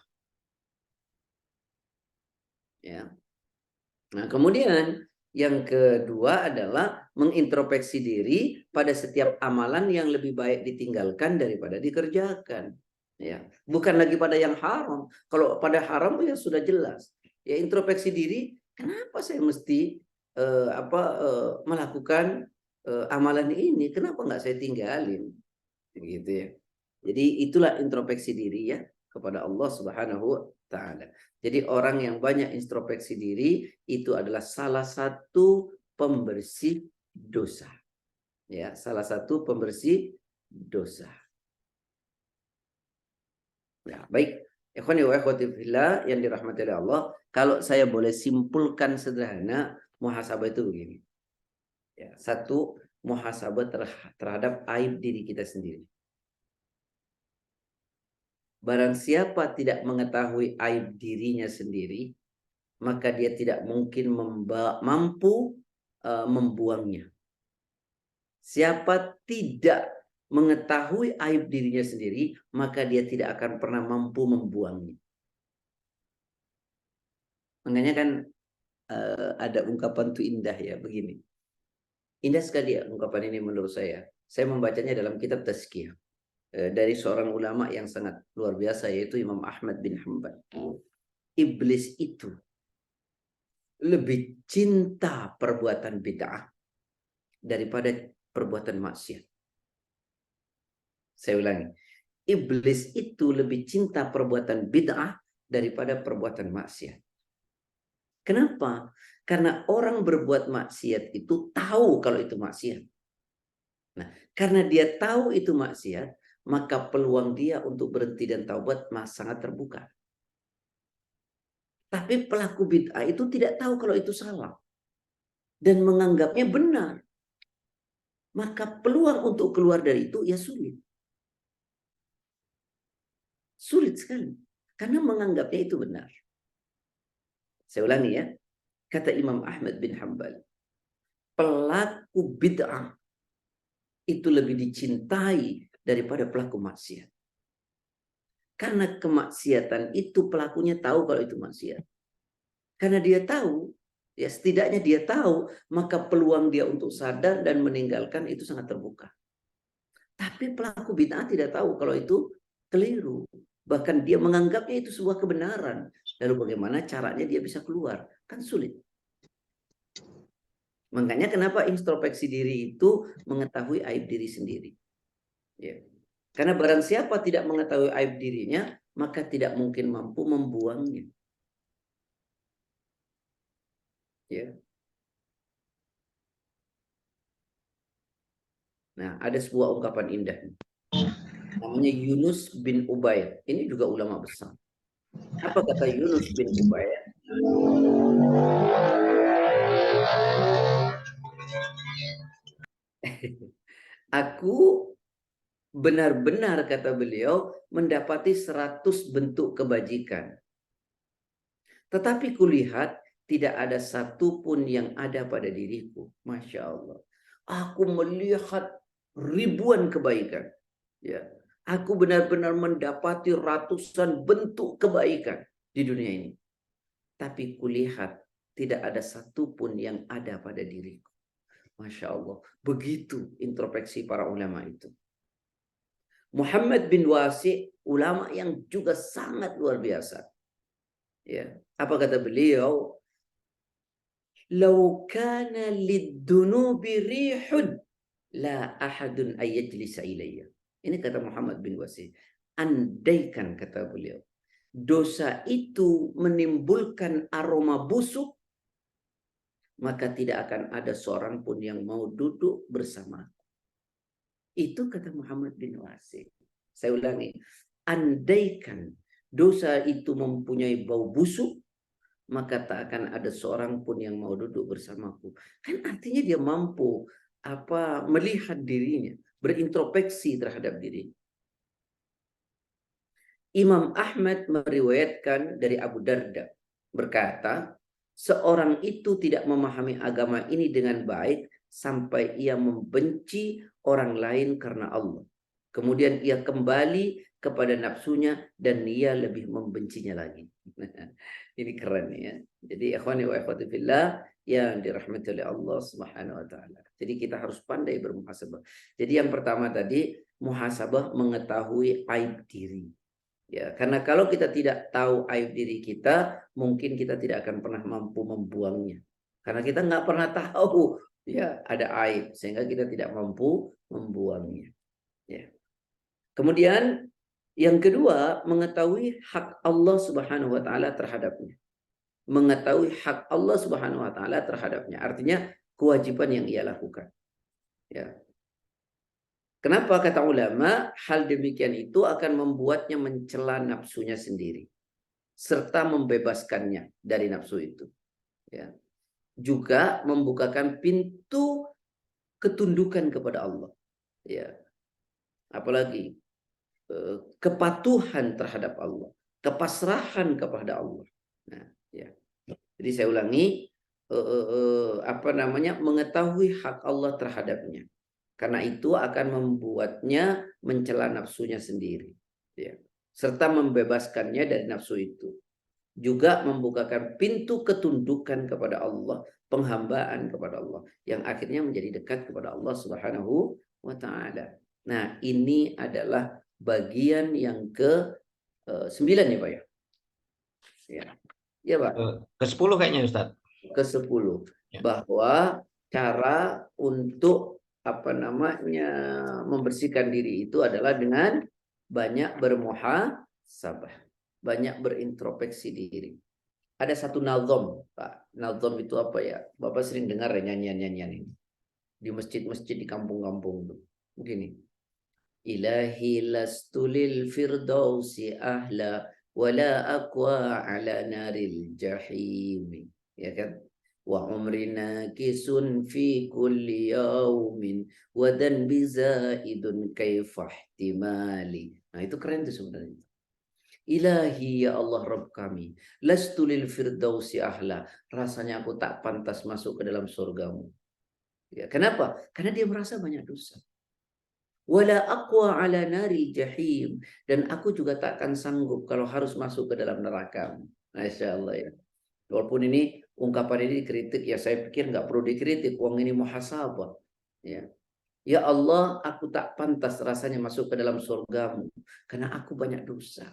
Ya. Nah, kemudian yang kedua adalah mengintrospeksi diri pada setiap amalan yang lebih baik ditinggalkan daripada dikerjakan. Ya, bukan lagi pada yang haram. Kalau pada haram ya sudah jelas. Ya introspeksi diri, kenapa saya mesti melakukan amalan ini? Kenapa nggak saya tinggalin? Gitu ya. Jadi itulah introspeksi diri ya kepada Allah Subhanahu wa taala. Jadi orang yang banyak introspeksi diri itu adalah salah satu pembersih dosa. Ya, salah satu pembersih dosa. Ya, baik. Ikhwani wa akhwati fillah yang dirahmati oleh Allah, kalau saya boleh simpulkan sederhana, muhasabah itu begini. Ya, satu, muhasabah terhadap aib diri kita sendiri. Barang siapa tidak mengetahui aib dirinya sendiri, maka dia tidak mungkin mampu membuangnya. Siapa tidak mengetahui aib dirinya sendiri, maka dia tidak akan pernah mampu membuangnya. Makanya kan ada ungkapan tuh indah ya, begini. Indah sekali ya ungkapan ini menurut saya. Saya membacanya dalam kitab Tazkiyah. dari seorang ulama yang sangat luar biasa, yaitu Imam Ahmad bin Hanbal. Iblis itu lebih cinta perbuatan bid'ah daripada perbuatan maksiat. Saya ulangi. Iblis itu lebih cinta perbuatan bid'ah daripada perbuatan maksiat. Kenapa? Karena orang berbuat maksiat itu tahu kalau itu maksiat. Nah, karena dia tahu itu maksiat, maka peluang dia untuk berhenti dan taubat sangat terbuka. Tapi pelaku bid'ah itu tidak tahu kalau itu salah dan menganggapnya benar. Maka peluang untuk keluar dari itu ya sulit. Sulit sekali. Karena menganggapnya itu benar. Saya ulangi ya. Kata Imam Ahmad bin Hanbal. Pelaku bid'ah itu lebih dicintai daripada pelaku maksiat. Karena kemaksiatan itu pelakunya tahu kalau itu maksiat. Karena dia tahu, ya setidaknya dia tahu, maka peluang dia untuk sadar dan meninggalkan itu sangat terbuka. Tapi pelaku bid'ah tidak tahu kalau itu keliru. Bahkan dia menganggapnya itu sebuah kebenaran. Lalu bagaimana caranya dia bisa keluar? Kan sulit. Makanya kenapa introspeksi diri itu mengetahui aib diri sendiri. Ya. Karena barang siapa tidak mengetahui aib dirinya, maka tidak mungkin mampu membuangnya. Ya. Nah, ada sebuah ungkapan indah. Namanya Yunus bin Ubayd. Ini juga ulama besar. Apa kata Yunus bin Ubayd? Aku benar-benar, kata beliau, mendapati 100 bentuk kebajikan. Tetapi kulihat tidak ada satu pun yang ada pada diriku. Masya Allah. Aku melihat ribuan kebaikan. Ya. Aku benar-benar mendapati ratusan bentuk kebaikan di dunia ini. Tapi kulihat tidak ada satu pun yang ada pada diriku. Masya Allah. Begitu introspeksi para ulama itu. Muhammad bin Wasi, ulama yang juga sangat luar biasa. Ya, apa kata beliau? "Lau kana lid-dunubi rihun la ahadun ayajlisa ilayya." Ini kata Muhammad bin Wasi. Andaikan, kata beliau, dosa itu menimbulkan aroma busuk, maka tidak akan ada seorang pun yang mau duduk bersama. Itu kata Muhammad bin Wasi. Saya ulangi. Andaikan dosa itu mempunyai bau busuk, maka tak akan ada seorang pun yang mau duduk bersamaku. Kan artinya dia mampu melihat dirinya, berintrospeksi terhadap diri. Imam Ahmad meriwayatkan dari Abu Darda berkata, seorang itu tidak memahami agama ini dengan baik sampai ia membenci orang lain karena Allah. Kemudian ia kembali kepada nafsunya dan ia lebih membencinya lagi. Ini keren ya. Jadi ikhwani wa akhwati fillah yang dirahmati oleh Allah Subhanahu wa taala. Jadi kita harus pandai bermuhasabah. Jadi yang pertama tadi, muhasabah mengetahui aib diri. Ya, karena kalau kita tidak tahu aib diri kita, mungkin kita tidak akan pernah mampu membuangnya. Karena kita nggak pernah tahu ya ada aib, sehingga kita tidak mampu membuangnya. Ya. Kemudian yang kedua, mengetahui hak Allah Subhanahu wa taala terhadapnya. Mengetahui hak Allah Subhanahu wa taala terhadapnya, artinya kewajiban yang ia lakukan. Ya. Kenapa kata ulama, hal demikian itu akan membuatnya mencela nafsunya sendiri serta membebaskannya dari nafsu itu. Ya. Juga membukakan pintu ketundukan kepada Allah. Ya. Apalagi kepatuhan terhadap Allah, kepasrahan kepada Allah. Nah, ya. Jadi saya ulangi, mengetahui hak Allah terhadapnya. Karena itu akan membuatnya mencela nafsunya sendiri. Ya. Serta membebaskannya dari nafsu itu. Juga membukakan pintu ketundukan kepada Allah, penghambaan kepada Allah, yang akhirnya menjadi dekat kepada Allah Subhanahu wa taala. Nah, ini adalah bagian yang ke-9 ya Pak ya? Ya Pak. Ke-10 kayaknya Ustaz. Ke-10. Ya. Bahwa cara untuk membersihkan diri itu adalah dengan banyak bermuhasabah, banyak berintrospeksi diri. Ada satu nazom, Pak. Nazom itu apa ya? Bapak sering dengar nyanyian-nyanyian ini di masjid-masjid di kampung-kampung tuh. Begini. Ilahi lastu lil firdausi ahla wala aqwa ala naril jahim. Ya kan? Wa umrina kisun fi kulli yaumin wa dhanbi zaidun kaifa ihtimali. Nah, itu keren tuh sebenarnya. Ilahi ya Allah Rabb kami, lastu lil firdausi ahla. Rasanya aku tak pantas masuk ke dalam surgamu. Ya, kenapa? Karena dia merasa banyak dosa. Wala aqwa ala naril jahim, dan aku juga tak akan sanggup kalau harus masuk ke dalam neraka. Masya Allah ya. Walaupun ini ungkapan ini dikritik, ya saya pikir nggak perlu dikritik. Uang ini muhasabah. Ya. Ya Allah, aku tak pantas rasanya masuk ke dalam surgamu karena aku banyak dosa.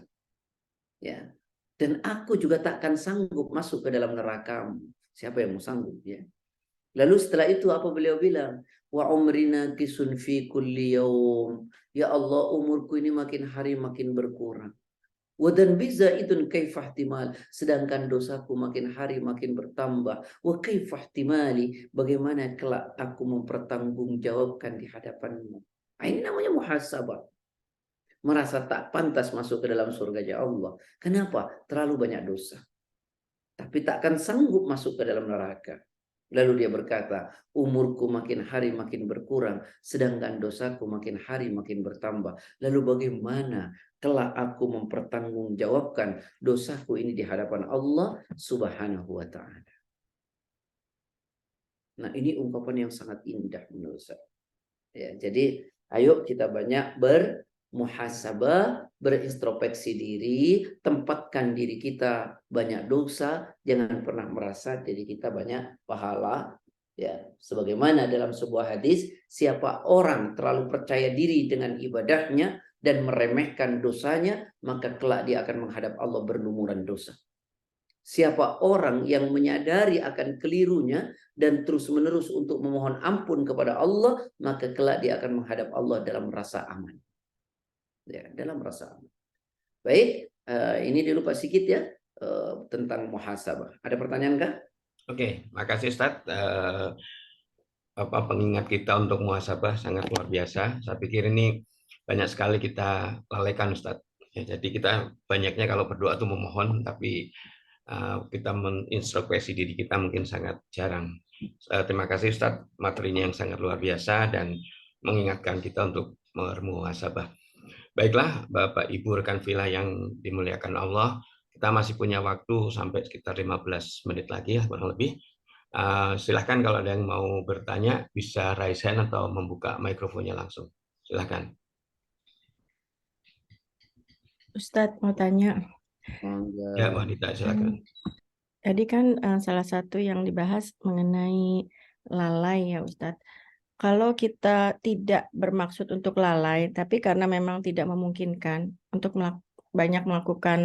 Ya. Dan aku juga tak akan sanggup masuk ke dalam nerakamu. Siapa yang mau sanggup ya? Lalu setelah itu apa beliau bilang? Wa umrina kisun fi kulli yaum. Ya Allah, umurku ini makin hari makin berkurang. Wa dhanbi zaidun kaifa ihtimal. Sedangkan dosaku makin hari makin bertambah. Wa kaifa ihtimali. Bagaimana kelak aku mempertanggungjawabkan di hadapanmu. Nah, ini namanya muhasabah. Merasa tak pantas masuk ke dalam surga ya Allah. Kenapa? Terlalu banyak dosa. Tapi takkan sanggup masuk ke dalam neraka. Lalu dia berkata, umurku makin hari makin berkurang, sedangkan dosaku makin hari makin bertambah. Lalu bagaimana kelak aku mempertanggungjawabkan dosaku ini di hadapan Allah Subhanahu wa Ta'ala. Nah, ini ungkapan yang sangat indah menurut saya. Ya, jadi ayo kita banyak bermuhasabah, berintrospeksi diri, tempatkan diri kita banyak dosa, jangan pernah merasa diri kita banyak pahala. Ya, sebagaimana dalam sebuah hadis, siapa orang terlalu percaya diri dengan ibadahnya dan meremehkan dosanya, maka kelak dia akan menghadap Allah berlumuran dosa. Siapa orang yang menyadari akan kelirunya dan terus-menerus untuk memohon ampun kepada Allah, maka kelak dia akan menghadap Allah dalam rasa aman. Ya, dalam rasa aman. Baik, ini dulu Pak Sigit ya, tentang muhasabah. Ada pertanyaan kah? Oke, makasih Ustaz. Pengingat kita untuk muhasabah sangat luar biasa. Saya pikir ini banyak sekali kita lalaikan Ustaz. Ya, jadi kita banyaknya kalau berdoa itu memohon, tapi kita mengintrospeksi diri kita mungkin sangat jarang. Terima kasih Ustaz, materinya yang sangat luar biasa dan mengingatkan kita untuk bermuhasabah. Baiklah Bapak Ibu rekan villa yang dimuliakan Allah, kita masih punya waktu sampai sekitar 15 menit lagi ya kurang lebih. Silahkan kalau ada yang mau bertanya bisa raise hand atau membuka mikrofonnya langsung. Silahkan. Ustadz mau tanya. Ya, wanita silakan. Tadi kan salah satu yang dibahas mengenai lalai ya Ustadz. Kalau kita tidak bermaksud untuk lalai, tapi karena memang tidak memungkinkan untuk banyak melakukan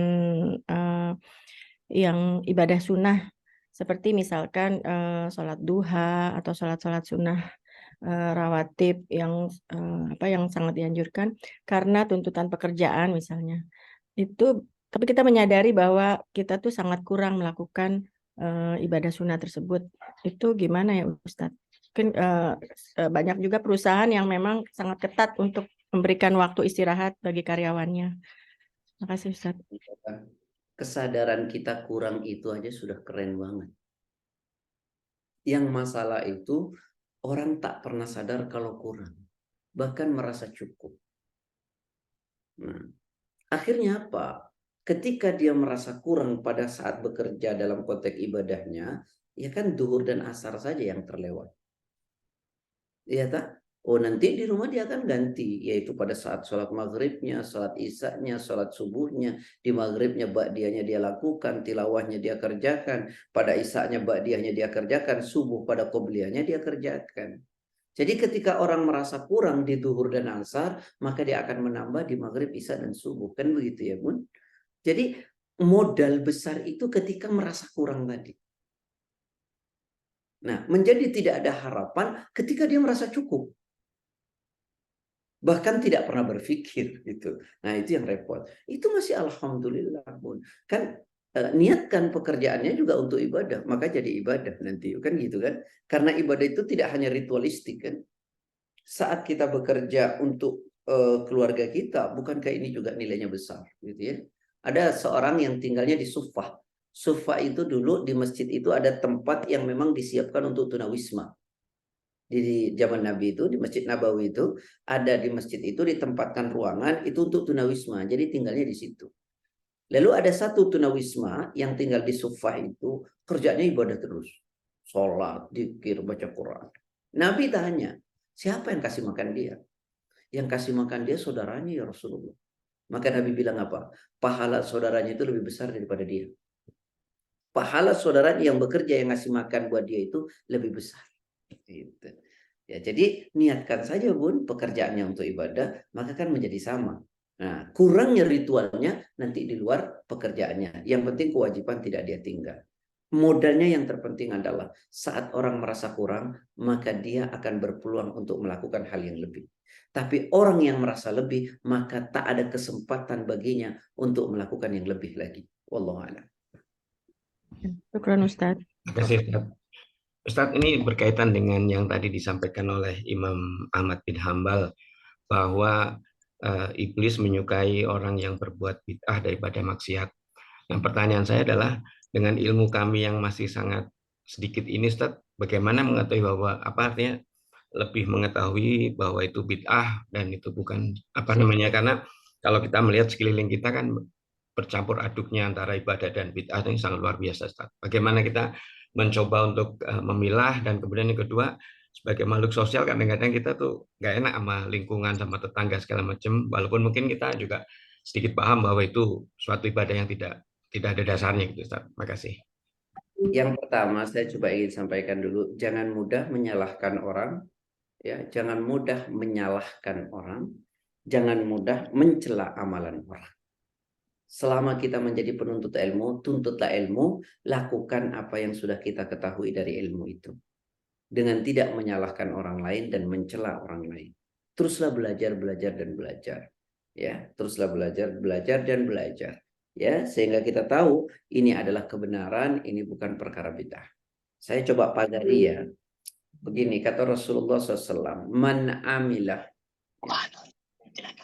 yang ibadah sunnah, seperti misalkan sholat duha atau sholat-sholat sunnah rawatib yang yang sangat dianjurkan karena tuntutan pekerjaan misalnya. Itu tapi kita menyadari bahwa kita tuh sangat kurang melakukan ibadah sunnah tersebut. Itu gimana ya Ustadz? Mungkin banyak juga perusahaan yang memang sangat ketat untuk memberikan waktu istirahat bagi karyawannya. Terima kasih Ustadz. Kesadaran kita kurang itu aja sudah keren banget. Yang masalah itu orang tak pernah sadar kalau kurang, bahkan merasa cukup. Nah, akhirnya apa? Ketika dia merasa kurang pada saat bekerja dalam konteks ibadahnya, ya kan duhur dan asar saja yang terlewat. Iya tak? Oh nanti di rumah dia akan ganti, yaitu pada saat sholat maghribnya, sholat isya-nya, sholat subuhnya, di maghribnya ba'diyahnya dia lakukan, tilawahnya dia kerjakan, pada isya-nya ba'diyahnya dia kerjakan, subuh pada qobliyahnya dia kerjakan. Jadi ketika orang merasa kurang di zuhur dan asar, maka dia akan menambah di maghrib, isya dan subuh. Kan begitu ya, Bun? Jadi modal besar itu ketika merasa kurang tadi. Nah, menjadi tidak ada harapan ketika dia merasa cukup. Bahkan tidak pernah berpikir gitu. Nah, itu yang repot. Itu masih alhamdulillah, Bun. Kan niatkan pekerjaannya juga untuk ibadah, maka jadi ibadah nanti, kan gitu kan? Karena ibadah itu tidak hanya ritualistik kan. Saat kita bekerja untuk keluarga kita, bukankah ini juga nilainya besar, gitu ya? Ada seorang yang tinggalnya di Sufah. Sufah itu dulu di masjid itu ada tempat yang memang disiapkan untuk tunawisma. Di zaman Nabi itu, di Masjid Nabawi itu, ada di masjid itu ditempatkan ruangan itu untuk tunawisma. Jadi tinggalnya di situ. Lalu ada satu tunawisma yang tinggal di Sufah itu, kerjanya ibadah terus. Sholat, dzikir, baca Quran. Nabi tanya, siapa yang kasih makan dia? Yang kasih makan dia saudaranya ya Rasulullah. Maka Nabi bilang apa? Pahala saudaranya itu lebih besar daripada dia. Pahala saudaranya yang bekerja yang ngasih makan buat dia itu lebih besar. Gitu. Ya, jadi niatkan saja, Bun, pekerjaannya untuk ibadah, maka kan menjadi sama. Nah, kurangnya ritualnya nanti di luar pekerjaannya. Yang penting kewajiban tidak dia tinggal. Modalnya yang terpenting adalah saat orang merasa kurang, maka dia akan berpeluang untuk melakukan hal yang lebih. Tapi orang yang merasa lebih, maka tak ada kesempatan baginya untuk melakukan yang lebih lagi. Wallahu a'lam. Syukran Ustaz. Terima kasih, Ustaz. Ustaz, ini berkaitan dengan yang tadi disampaikan oleh Imam Ahmad bin Hambal, bahwa iblis menyukai orang yang berbuat bid'ah daripada maksiat. Nah, pertanyaan saya adalah, dengan ilmu kami yang masih sangat sedikit ini, Ustaz, bagaimana mengetahui bahwa, apa artinya, lebih mengetahui bahwa itu bid'ah dan itu bukan, apa namanya, karena kalau kita melihat sekeliling kita kan bercampur aduknya antara ibadah dan bid'ah ini sangat luar biasa, Ustaz. Bagaimana kita mencoba untuk memilah, dan kemudian yang kedua, sebagai makhluk sosial kadang-kadang kita tuh nggak enak sama lingkungan, sama tetangga segala macam, walaupun mungkin kita juga sedikit paham bahwa itu suatu ibadah yang tidak ada dasarnya gitu, Ustaz. Terima kasih. Yang pertama saya coba ingin sampaikan dulu, jangan mudah menyalahkan orang, ya, jangan mudah menyalahkan orang, jangan mudah mencela amalan orang. Selama kita menjadi penuntut ilmu, tuntutlah ilmu, lakukan apa yang sudah kita ketahui dari ilmu itu. Dengan tidak menyalahkan orang lain dan mencela orang lain. Teruslah belajar dan belajar. Ya, teruslah belajar dan belajar. Ya, sehingga kita tahu ini adalah kebenaran, ini bukan perkara bid'ah. Saya coba pagari ya. Begini kata Rasulullah SAW, man amilah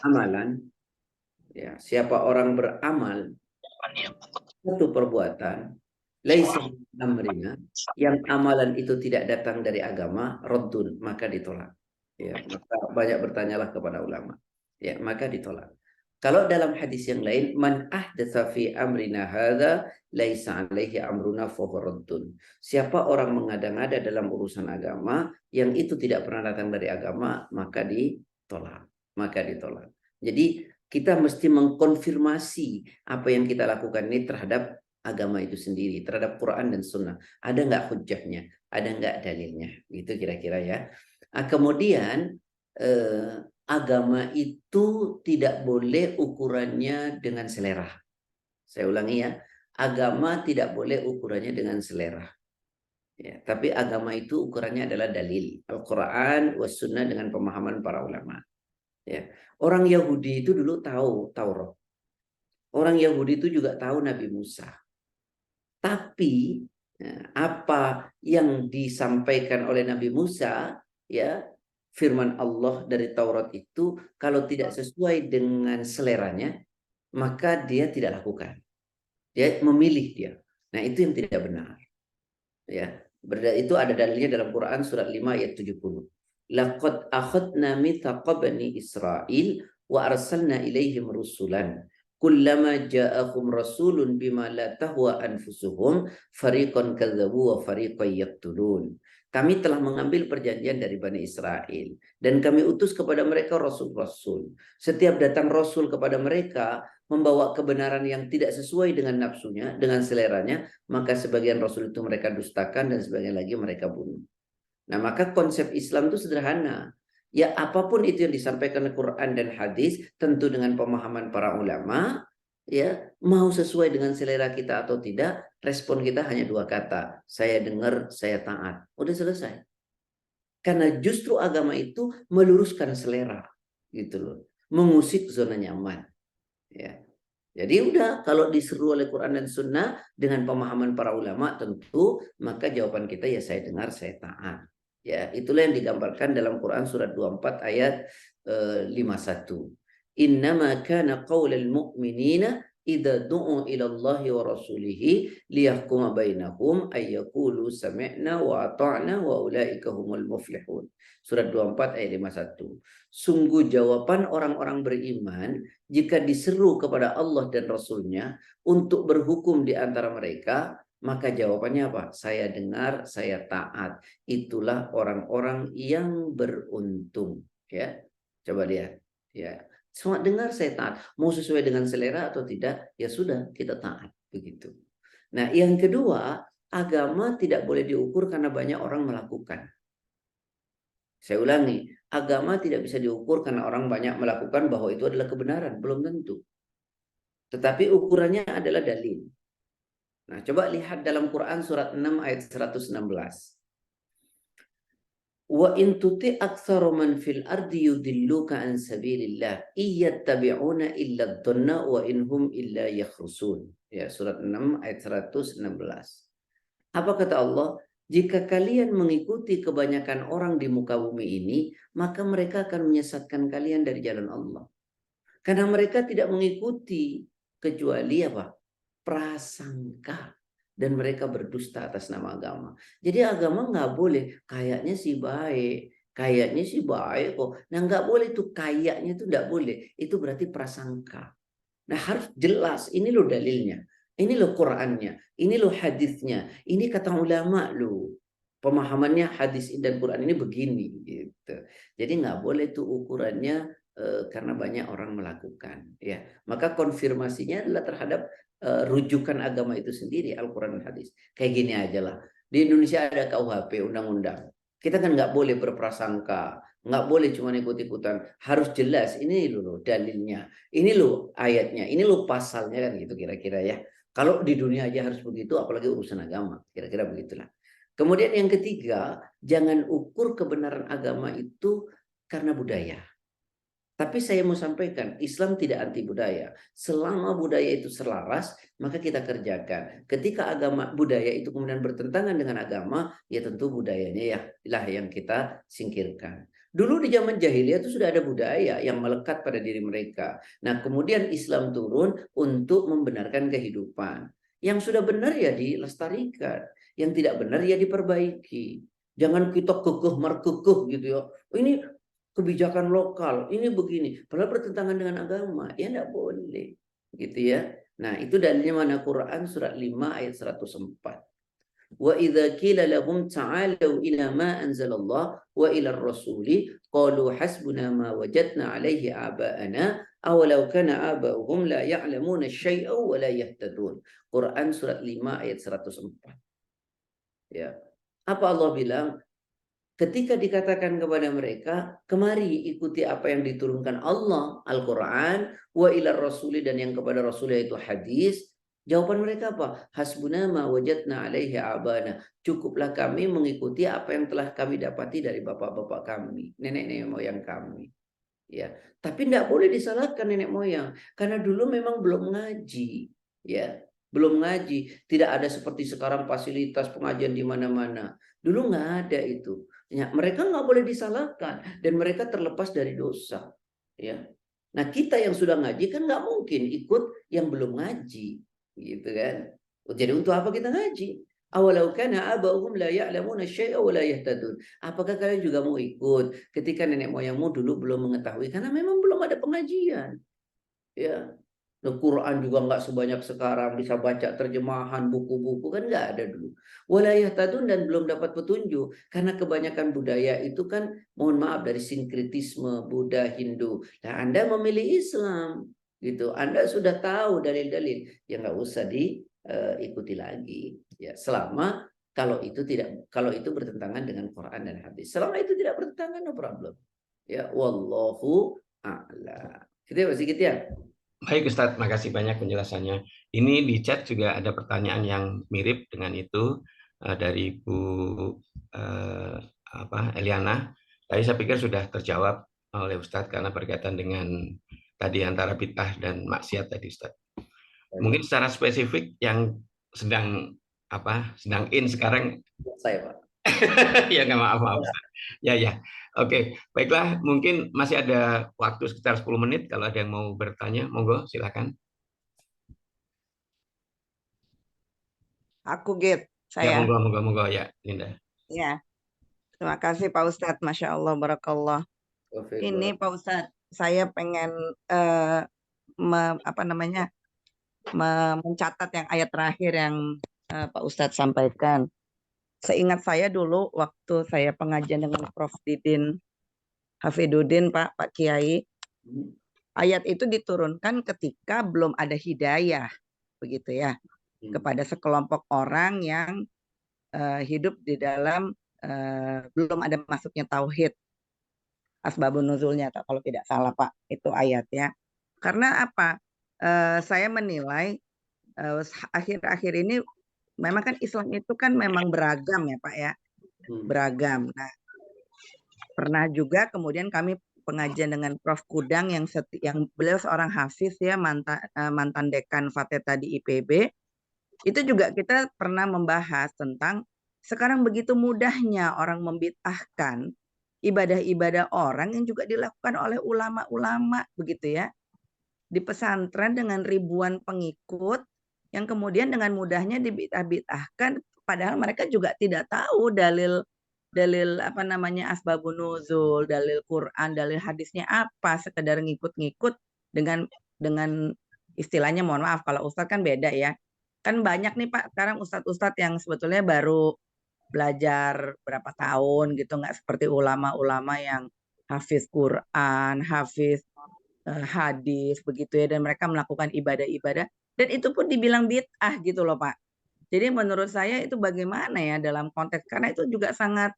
amalan, ya, siapa orang beramal satu perbuatan, laisa amrina, yang amalan itu tidak datang dari agama, raddun, maka ditolak. Ya, maka banyak bertanyalah kepada ulama. Ya, maka ditolak. Kalau dalam hadis yang lain, man ahdatsa fi amrina hadza laisa alaihi amruna fa raddun. Siapa orang mengada-ngada dalam urusan agama yang itu tidak pernah datang dari agama, maka ditolak. Maka ditolak. Jadi kita mesti mengkonfirmasi apa yang kita lakukan ini terhadap agama itu sendiri, terhadap Quran dan Sunnah. Ada nggak hujahnya? Ada nggak dalilnya? Gitu kira-kira ya. Nah, kemudian agama itu tidak boleh ukurannya dengan selera. Saya ulangi ya, agama tidak boleh ukurannya dengan selera. Ya, tapi agama itu ukurannya adalah dalil, Al-Quran was Sunnah dengan pemahaman para ulama. Ya, orang Yahudi itu dulu tahu Taurat. Orang Yahudi itu juga tahu Nabi Musa. Tapi ya, apa yang disampaikan oleh Nabi Musa, ya, firman Allah dari Taurat itu kalau tidak sesuai dengan seleranya, maka dia tidak lakukan. Dia memilih dia. Nah, itu yang tidak benar. Ya, itu ada dalilnya dalam Quran surat 5 ayat 70. Laqad akhadna mithaqa bani Israil wa arsalna ilaihim rusulan. Kullama ja'akum rasulun bima la tahwa anfusuhum fariqan kadzabu wa fariqan yaqtulun. Kami telah mengambil perjanjian dari Bani Israel dan kami utus kepada mereka rasul-rasul. Setiap datang rasul kepada mereka membawa kebenaran yang tidak sesuai dengan nafsunya, dengan seleranya, maka sebagian rasul itu mereka dustakan dan sebagian lagi mereka bunuh. Nah, maka konsep Islam itu sederhana. Ya, apapun itu yang disampaikan Al-Quran dan hadis, tentu dengan pemahaman para ulama, ya, mau sesuai dengan selera kita atau tidak, respon kita hanya dua kata. Saya dengar, saya taat. Udah selesai. Karena justru agama itu meluruskan selera, gitu loh. Mengusik zona nyaman. Ya. Jadi udah, kalau diseru oleh Quran dan Sunnah dengan pemahaman para ulama tentu, maka jawaban kita ya saya dengar, saya taat. Ya, itulah yang digambarkan dalam Quran surat 24 ayat 51. Innama kana qaulal mu'minina idza du'u ila Allahi wa rasulihi liyahkuma bainahum ay yaqulu sami'na wa ata'na wa ulaika humul muflihun. Surat 24 ayat 51. Sungguh jawaban orang-orang beriman jika diseru kepada Allah dan Rasul-Nya untuk berhukum di antara mereka, maka jawabannya apa? Saya dengar, saya taat. Itulah orang-orang yang beruntung. Ya, coba lihat. Ya, semua dengar, saya taat. Mau sesuai dengan selera atau tidak, ya sudah, kita taat. Begitu. Nah, yang kedua, agama tidak boleh diukur karena banyak orang melakukan. Saya ulangi, agama tidak bisa diukur karena orang banyak melakukan bahwa itu adalah kebenaran. Belum tentu. Tetapi ukurannya adalah dalil. Nah, coba lihat dalam Quran surat 6 ayat 116. Wa in tuti aktsara man fil ardi yudilluka an sabilillah iyattabi'una illa dhanna wa inhum illa yakhrusun. Ya, surat 6 ayat 116. Apa kata Allah? Jika kalian mengikuti kebanyakan orang di muka bumi ini, maka mereka akan menyesatkan kalian dari jalan Allah. Karena mereka tidak mengikuti kecuali apa? Prasangka. Dan mereka berdusta atas nama agama. Jadi agama nggak boleh, kayaknya sih baik. Kayaknya sih baik kok. Nah, nggak boleh tuh, kayaknya itu nggak boleh. Itu berarti prasangka. Nah, harus jelas, ini loh dalilnya. Ini loh Qur'annya, ini loh hadisnya, ini kata ulama loh. Pemahamannya hadis dan Quran ini begini gitu. Jadi nggak boleh tuh ukurannya karena banyak orang melakukan. Ya, maka konfirmasinya adalah terhadap rujukan agama itu sendiri, Al-Quran dan hadis. Kayak gini aja lah. Di Indonesia ada KUHP, undang-undang. Kita kan nggak boleh berprasangka, nggak boleh cuma ikut-ikutan. Harus jelas, ini loh dalilnya, ini loh ayatnya, ini loh pasalnya, kan gitu kira-kira ya. Kalau di dunia aja harus begitu, apalagi urusan agama. Kira-kira begitulah. Kemudian yang ketiga, jangan ukur kebenaran agama itu karena budaya. Tapi saya mau sampaikan, Islam tidak anti budaya. Selama budaya itu selaras, maka kita kerjakan. Ketika agama budaya itu kemudian bertentangan dengan agama, ya tentu budayanya ya lah yang kita singkirkan. Dulu di zaman jahiliyah itu sudah ada budaya yang melekat pada diri mereka. Nah, kemudian Islam turun untuk membenarkan kehidupan. Yang sudah benar ya dilestarikan, yang tidak benar ya diperbaiki. Jangan kita kekeh merkekeh gitu ya. Ini kebijakan lokal, ini begini, padahal bertentangan dengan agama, ya enggak boleh, gitu ya. Nah, itu dalilnya mana? Quran surat 5 ayat 104. Wa idza qila lahum ta'alu ila ma anzalallah wa ila ar-rasuli qalu hasbuna ma wajadna alaihi aba'ana aw law kana aba'uhum la ya'lamuna syai'an wa la yahtadun. Quran surat 5 ayat 104. Ya. Apa Allah bilang? Ketika dikatakan kepada mereka, kemari ikuti apa yang diturunkan Allah, Al-Quran, wa ila rasuli, dan yang kepada Rasulnya itu hadis. Jawaban mereka apa? Hasbuna ma wajadna alaihi abana. Cukuplah kami mengikuti apa yang telah kami dapati dari bapak-bapak kami, nenek-nenek moyang kami. Ya, tapi tidak boleh disalahkan nenek moyang, karena dulu memang belum ngaji. Ya, belum ngaji. Tidak ada seperti sekarang fasilitas pengajian di mana-mana. Dulu nggak ada itu. Ya, mereka nggak boleh disalahkan dan mereka terlepas dari dosa. Ya, nah kita yang sudah ngaji kan nggak mungkin ikut yang belum ngaji, gitu kan? Jadi untuk apa kita ngaji? Awalau kana abahum la ya'lamuna syai'a wa la yahtadun. Apakah kalian juga mau ikut ketika nenek moyangmu dulu belum mengetahui? Karena memang belum ada pengajian. Ya. Al-Quran juga nggak sebanyak sekarang, bisa baca terjemahan buku-buku kan nggak ada dulu. Walayah tadun, dan belum dapat petunjuk karena kebanyakan budaya itu kan, mohon maaf, dari sinkretisme Buddha Hindu. Nah, Anda memilih Islam gitu, Anda sudah tahu dalil-dalil, ya nggak usah diikuti lagi. Ya, selama Kalau itu bertentangan dengan Quran dan hadis. Selama itu tidak bertentangan, no problem. Ya, wallahu a'lam. Gitu ya, Pak Sigit ya. Baik Ustadz, makasih banyak penjelasannya. Ini di chat juga ada pertanyaan yang mirip dengan itu dari Bu Eliana. Tadi saya pikir sudah terjawab oleh Ustadz karena berkaitan dengan tadi antara bid'ah dan maksiat tadi Ustadz. Mungkin secara spesifik yang sedang in sekarang. Saya Pak. Ya nggak, maaf Ustadz. Ya. Oke, baiklah, mungkin masih ada waktu sekitar 10 menit. Kalau ada yang mau bertanya, monggo silakan. Aku Git, Ya, saya. monggo ya, Linda. Ya, terima kasih Pak Ustadz, Masya Allah, Barakallah. Ini Pak Ustadz, saya pengen mencatat yang ayat terakhir yang Pak Ustadz sampaikan. Seingat saya dulu waktu saya pengajian dengan Prof. Didin Hafidudin, Pak Kiai, ayat itu diturunkan ketika belum ada hidayah, begitu ya, kepada sekelompok orang yang hidup di dalam belum ada masuknya tauhid. Asbabun nuzulnya, kalau tidak salah Pak, itu ayatnya. Karena apa? Saya menilai akhir-akhir ini memang kan Islam itu kan memang beragam ya Pak ya, beragam. Nah, pernah juga kemudian kami pengajian dengan Prof. Kudang yang beliau seorang hafiz ya, mantan dekan Fateta di IPB. Itu juga kita pernah membahas tentang sekarang begitu mudahnya orang membid'ahkan ibadah-ibadah orang yang juga dilakukan oleh ulama-ulama begitu ya. Di pesantren dengan ribuan pengikut yang kemudian dengan mudahnya dibid'ah-bid'ahkan padahal mereka juga tidak tahu dalil asbabun nuzul, dalil Quran, dalil hadisnya apa, sekedar ngikut-ngikut dengan istilahnya, mohon maaf kalau Ustadz kan beda ya. Kan banyak nih Pak sekarang ustadz-ustadz yang sebetulnya baru belajar berapa tahun gitu, nggak seperti ulama-ulama yang hafiz Quran, hafiz hadis begitu ya, dan mereka melakukan ibadah-ibadah dan itu pun dibilang bid'ah gitu loh Pak. Jadi menurut saya itu bagaimana ya dalam konteks, karena itu juga sangat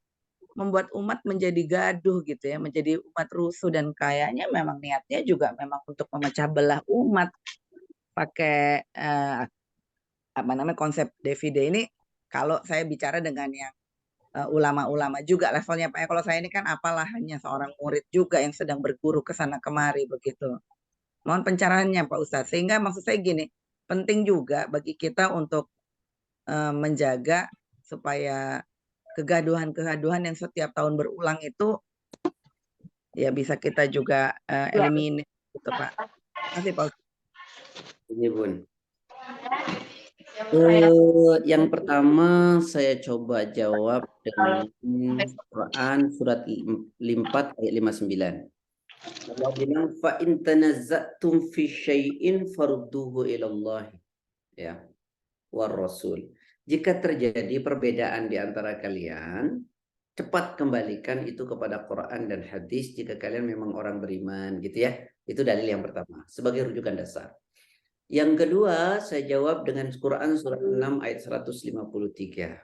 membuat umat menjadi gaduh gitu ya, menjadi umat rusuh, dan kayaknya memang niatnya juga memang untuk memecah belah umat pakai konsep DVD ini. Kalau saya bicara dengan yang ulama-ulama juga levelnya Pak ya, kalau saya ini kan apalah hanya seorang murid juga yang sedang berguru ke sana kemari begitu. Mohon pencerahannya Pak Ustadz. Sehingga maksud saya gini, penting juga bagi kita untuk menjaga supaya kegaduhan-kegaduhan yang setiap tahun berulang itu ya bisa kita juga eliminir gitu Pak. Terima kasih Pak Ustadz. Ini Bun. Yang pertama saya coba jawab dengan Quran surat 4 ayat 59. Allah bilang fa in tanazzatum fi syai'in farudduhu ila Allah ya war rasul. Jika terjadi perbedaan di antara kalian, cepat kembalikan itu kepada Quran dan hadis jika kalian memang orang beriman gitu ya. Itu dalil yang pertama sebagai rujukan dasar. Yang kedua, saya jawab dengan Quran surat 6 ayat 153.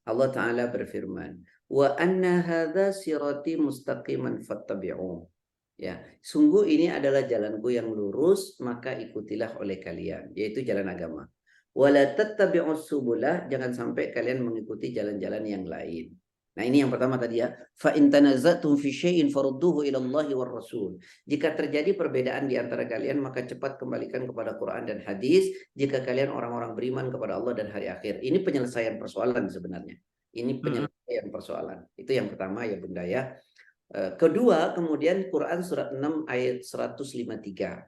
Allah Ta'ala berfirman, wa anna hadza sirati mustaqiman fattabi'u. Ya, sungguh ini adalah jalanku yang lurus, maka ikutilah oleh kalian, yaitu jalan agama. Wala tattabi'us subulah, jangan sampai kalian mengikuti jalan-jalan yang lain. Nah, ini yang pertama tadi ya. Fa in tanazzatum fi syai'in farudduhu ila Allahi war Rasul. Jika terjadi perbedaan di antara kalian, maka cepat kembalikan kepada Quran dan hadis jika kalian orang-orang beriman kepada Allah dan hari akhir. Ini penyelesaian persoalan sebenarnya. Ini penyelesaian persoalan. Itu yang pertama ya Bunda ya. Kedua, kemudian Quran surat 6 ayat 153.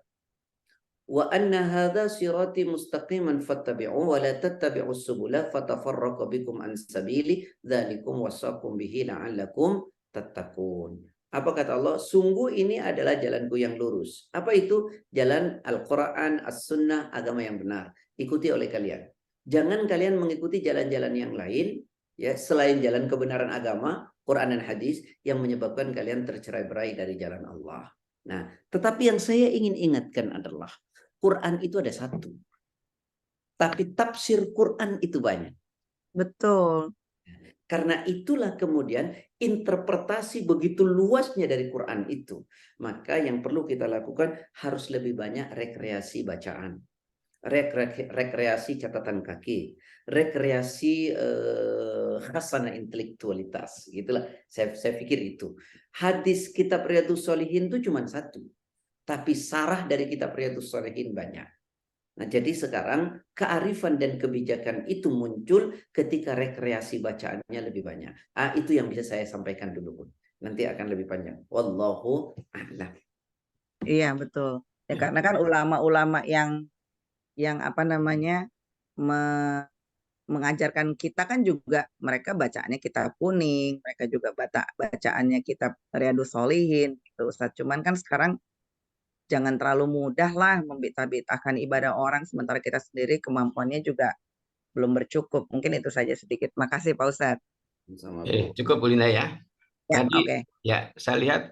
Wa anna hadza sirati mustaqiman fattabi'u wa la tattabi'us subula fatafarraqu bikum an sabili dzalikum wasaqum bihi la'allakum tattaqun. Apa kata Allah? Sungguh ini adalah jalanku yang lurus. Apa itu? Jalan Al-Quran, As-Sunnah, agama yang benar. Ikuti oleh kalian. Jangan kalian mengikuti jalan-jalan yang lain ya selain jalan kebenaran agama, Quran dan hadis yang menyebabkan kalian tercerai-berai dari jalan Allah. Nah, tetapi yang saya ingin ingatkan adalah Quran itu ada satu. Tapi tafsir Quran itu banyak. Betul. Karena itulah kemudian interpretasi begitu luasnya dari Quran itu. Maka yang perlu kita lakukan harus lebih banyak rekreasi bacaan. Rekreasi catatan kaki, rekreasi khasanah intelektualitas, gitulah. Saya pikir itu. Hadis kitab Riyadhus Shalihin itu cuma satu, tapi sarah dari kitab Riyadhus Shalihin banyak. Nah, jadi sekarang kearifan dan kebijakan itu muncul ketika rekreasi bacaannya lebih banyak. Itu yang bisa saya sampaikan dulu, Bun. Nanti akan lebih panjang. Wallahu a'lam. Iya, betul. Ya, karena kan ulama-ulama yang apa namanya mengajarkan kita kan juga mereka bacaannya kitab kuning, mereka juga bacaannya kitab Riyadhus Shalihin gitu, Ustaz. Cuman kan sekarang jangan terlalu mudah lah membita-bitakan ibadah orang, sementara kita sendiri kemampuannya juga belum bercukup. Mungkin itu saja sedikit. Makasih Pak Ustadz. Sama Oke, Bu. cukup Bu Linda ya. Ya, Tadi oke. ya saya lihat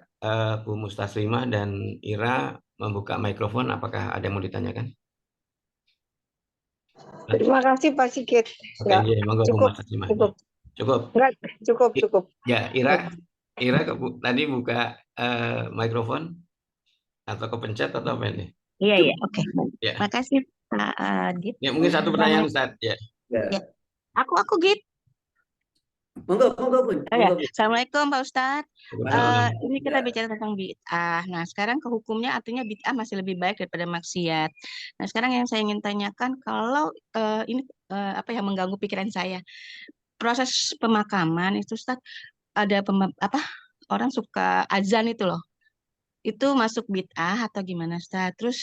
Bu Mustaslimah dan Ira membuka mikrofon. Apakah ada yang mau ditanyakan? Terima kasih Pak Sigit. Oke, iya, monggo Bu Cukup, Mustaslimah. cukup. Cukup. Enggak, cukup. Ya, Ira tadi buka mikrofon atau kepencet atau apa ini? Iya, oke. Ya. Makasih Pak Git. Ya, mungkin satu pertanyaan Ustaz. Ya. Ya. Aku Git. Monggo Bun. Oh, ya. Monggo, Bun. Assalamualaikum Pak Ustadz. Waalaikumsalam. Ini kita bicara tentang bid'ah. Nah, sekarang ke hukumnya artinya bid'ah masih lebih baik daripada maksiat. Nah, sekarang yang saya ingin tanyakan, kalau ini apa yang mengganggu pikiran saya, proses pemakaman itu Ustadz, ada orang suka azan itu loh. Itu masuk bid'ah atau gimana Ustadz? Terus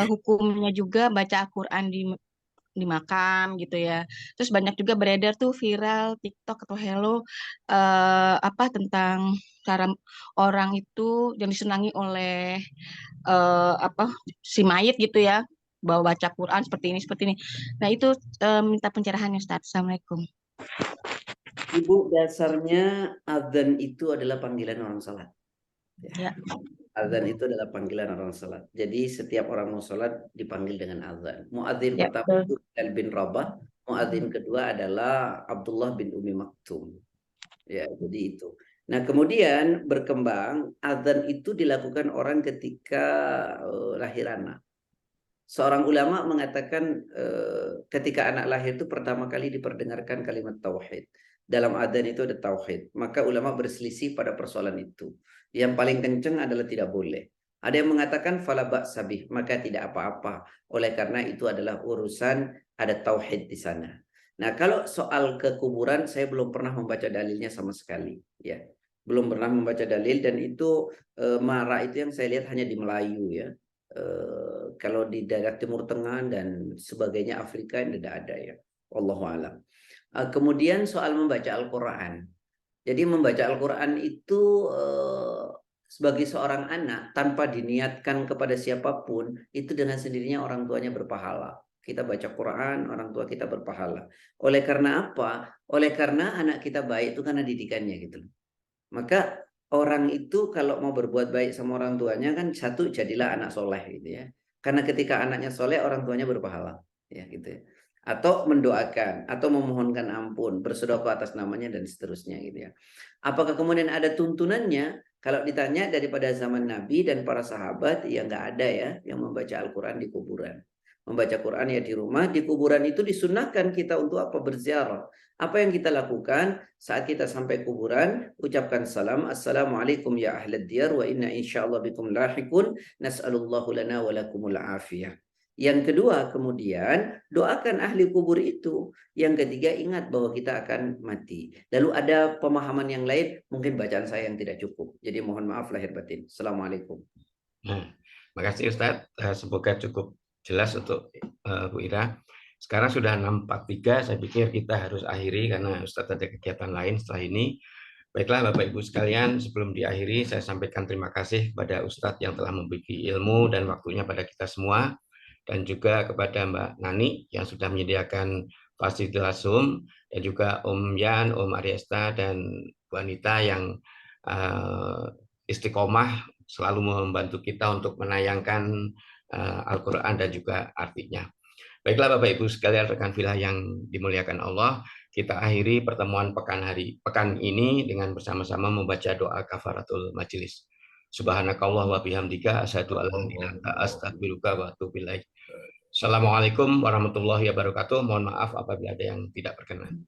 hukumnya juga baca Al-Quran di makam gitu ya. Terus banyak juga beredar tuh viral TikTok atau Hello tentang cara orang itu yang disenangi oleh si mayit gitu ya, bawa baca Quran seperti ini. Nah, itu minta pencerahannya Ustaz. Assalamualaikum. Ibu, dasarnya azan itu adalah panggilan orang salat. Ya. Azan itu adalah panggilan orang salat. Jadi setiap orang mau salat dipanggil dengan azan. Muadzin Ya, pertama itu Bilal bin Rabah, muadzin kedua adalah Abdullah bin Umi Maktum. Ya, jadi itu. Nah, kemudian berkembang azan itu dilakukan orang ketika lahir anak. Seorang ulama mengatakan ketika anak lahir itu pertama kali diperdengarkan kalimat tauhid. Dalam adzan itu ada tauhid. Maka ulama berselisih pada persoalan itu. Yang paling kencang adalah tidak boleh. Ada yang mengatakan fala ba'sa bih, maka tidak apa-apa. Oleh karena itu adalah urusan ada tauhid di sana. Nah, kalau soal kekuburan saya belum pernah membaca dalilnya sama sekali, ya. Belum pernah membaca dalil, dan itu mara itu yang saya lihat hanya di Melayu, ya. Kalau di daerah Timur Tengah dan sebagainya Afrika ini tidak ada, ya. Wallahu a'lam. Kemudian soal membaca Al-Quran. Jadi membaca Al-Quran itu sebagai seorang anak tanpa diniatkan kepada siapapun, itu dengan sendirinya orang tuanya berpahala. Kita baca Quran, orang tua kita berpahala. Oleh karena apa? Oleh karena anak kita baik itu karena didikannya gitu. Maka orang itu kalau mau berbuat baik sama orang tuanya kan satu, jadilah anak soleh gitu ya. Karena ketika anaknya soleh orang tuanya berpahala, ya gitu ya. Atau mendoakan, atau memohonkan ampun, bersedekah atas namanya dan seterusnya gitu ya. Apakah kemudian ada tuntunannya? Kalau ditanya daripada zaman Nabi dan para sahabat, ya nggak ada ya yang membaca Al-Quran di kuburan. Membaca Quran ya di rumah, di kuburan itu disunahkan kita untuk apa? Berziarah. Apa yang kita lakukan saat kita sampai kuburan? Ucapkan salam, assalamualaikum ya ahlad diyar wa inna insyaallah bikum lahikun, nas'alullahu lana wa lakumul afiyah. Yang kedua, kemudian doakan ahli kubur itu. Yang ketiga, ingat bahwa kita akan mati. Lalu ada pemahaman yang lain, mungkin bacaan saya yang tidak cukup. Jadi mohon maaf lahir batin. Assalamualaikum. Nah, makasih Ustadz. Semoga cukup jelas untuk Bu Ira. Sekarang sudah 6.43, saya pikir kita harus akhiri karena Ustadz ada kegiatan lain setelah ini. Baiklah Bapak Ibu sekalian, sebelum diakhiri saya sampaikan terima kasih kepada Ustadz yang telah memberi ilmu dan waktunya pada kita semua, dan juga kepada Mbak Nani yang sudah menyediakan fasilitas Zoom, dan juga Om Yan, Om Ariesta, dan Bu Anita yang istiqomah selalu membantu kita untuk menayangkan Al-Quran dan juga artinya. Baiklah Bapak Ibu sekalian, rekan filah yang dimuliakan Allah, kita akhiri pertemuan pekan ini dengan bersama-sama membaca doa kafaratul majelis. Subhanakallah wa bihamdika asyhadu an la ilaha illa anta astaghfiruka wa atubu ilaik. Assalamualaikum warahmatullahi wabarakatuh. Mohon maaf apabila ada yang tidak berkenan.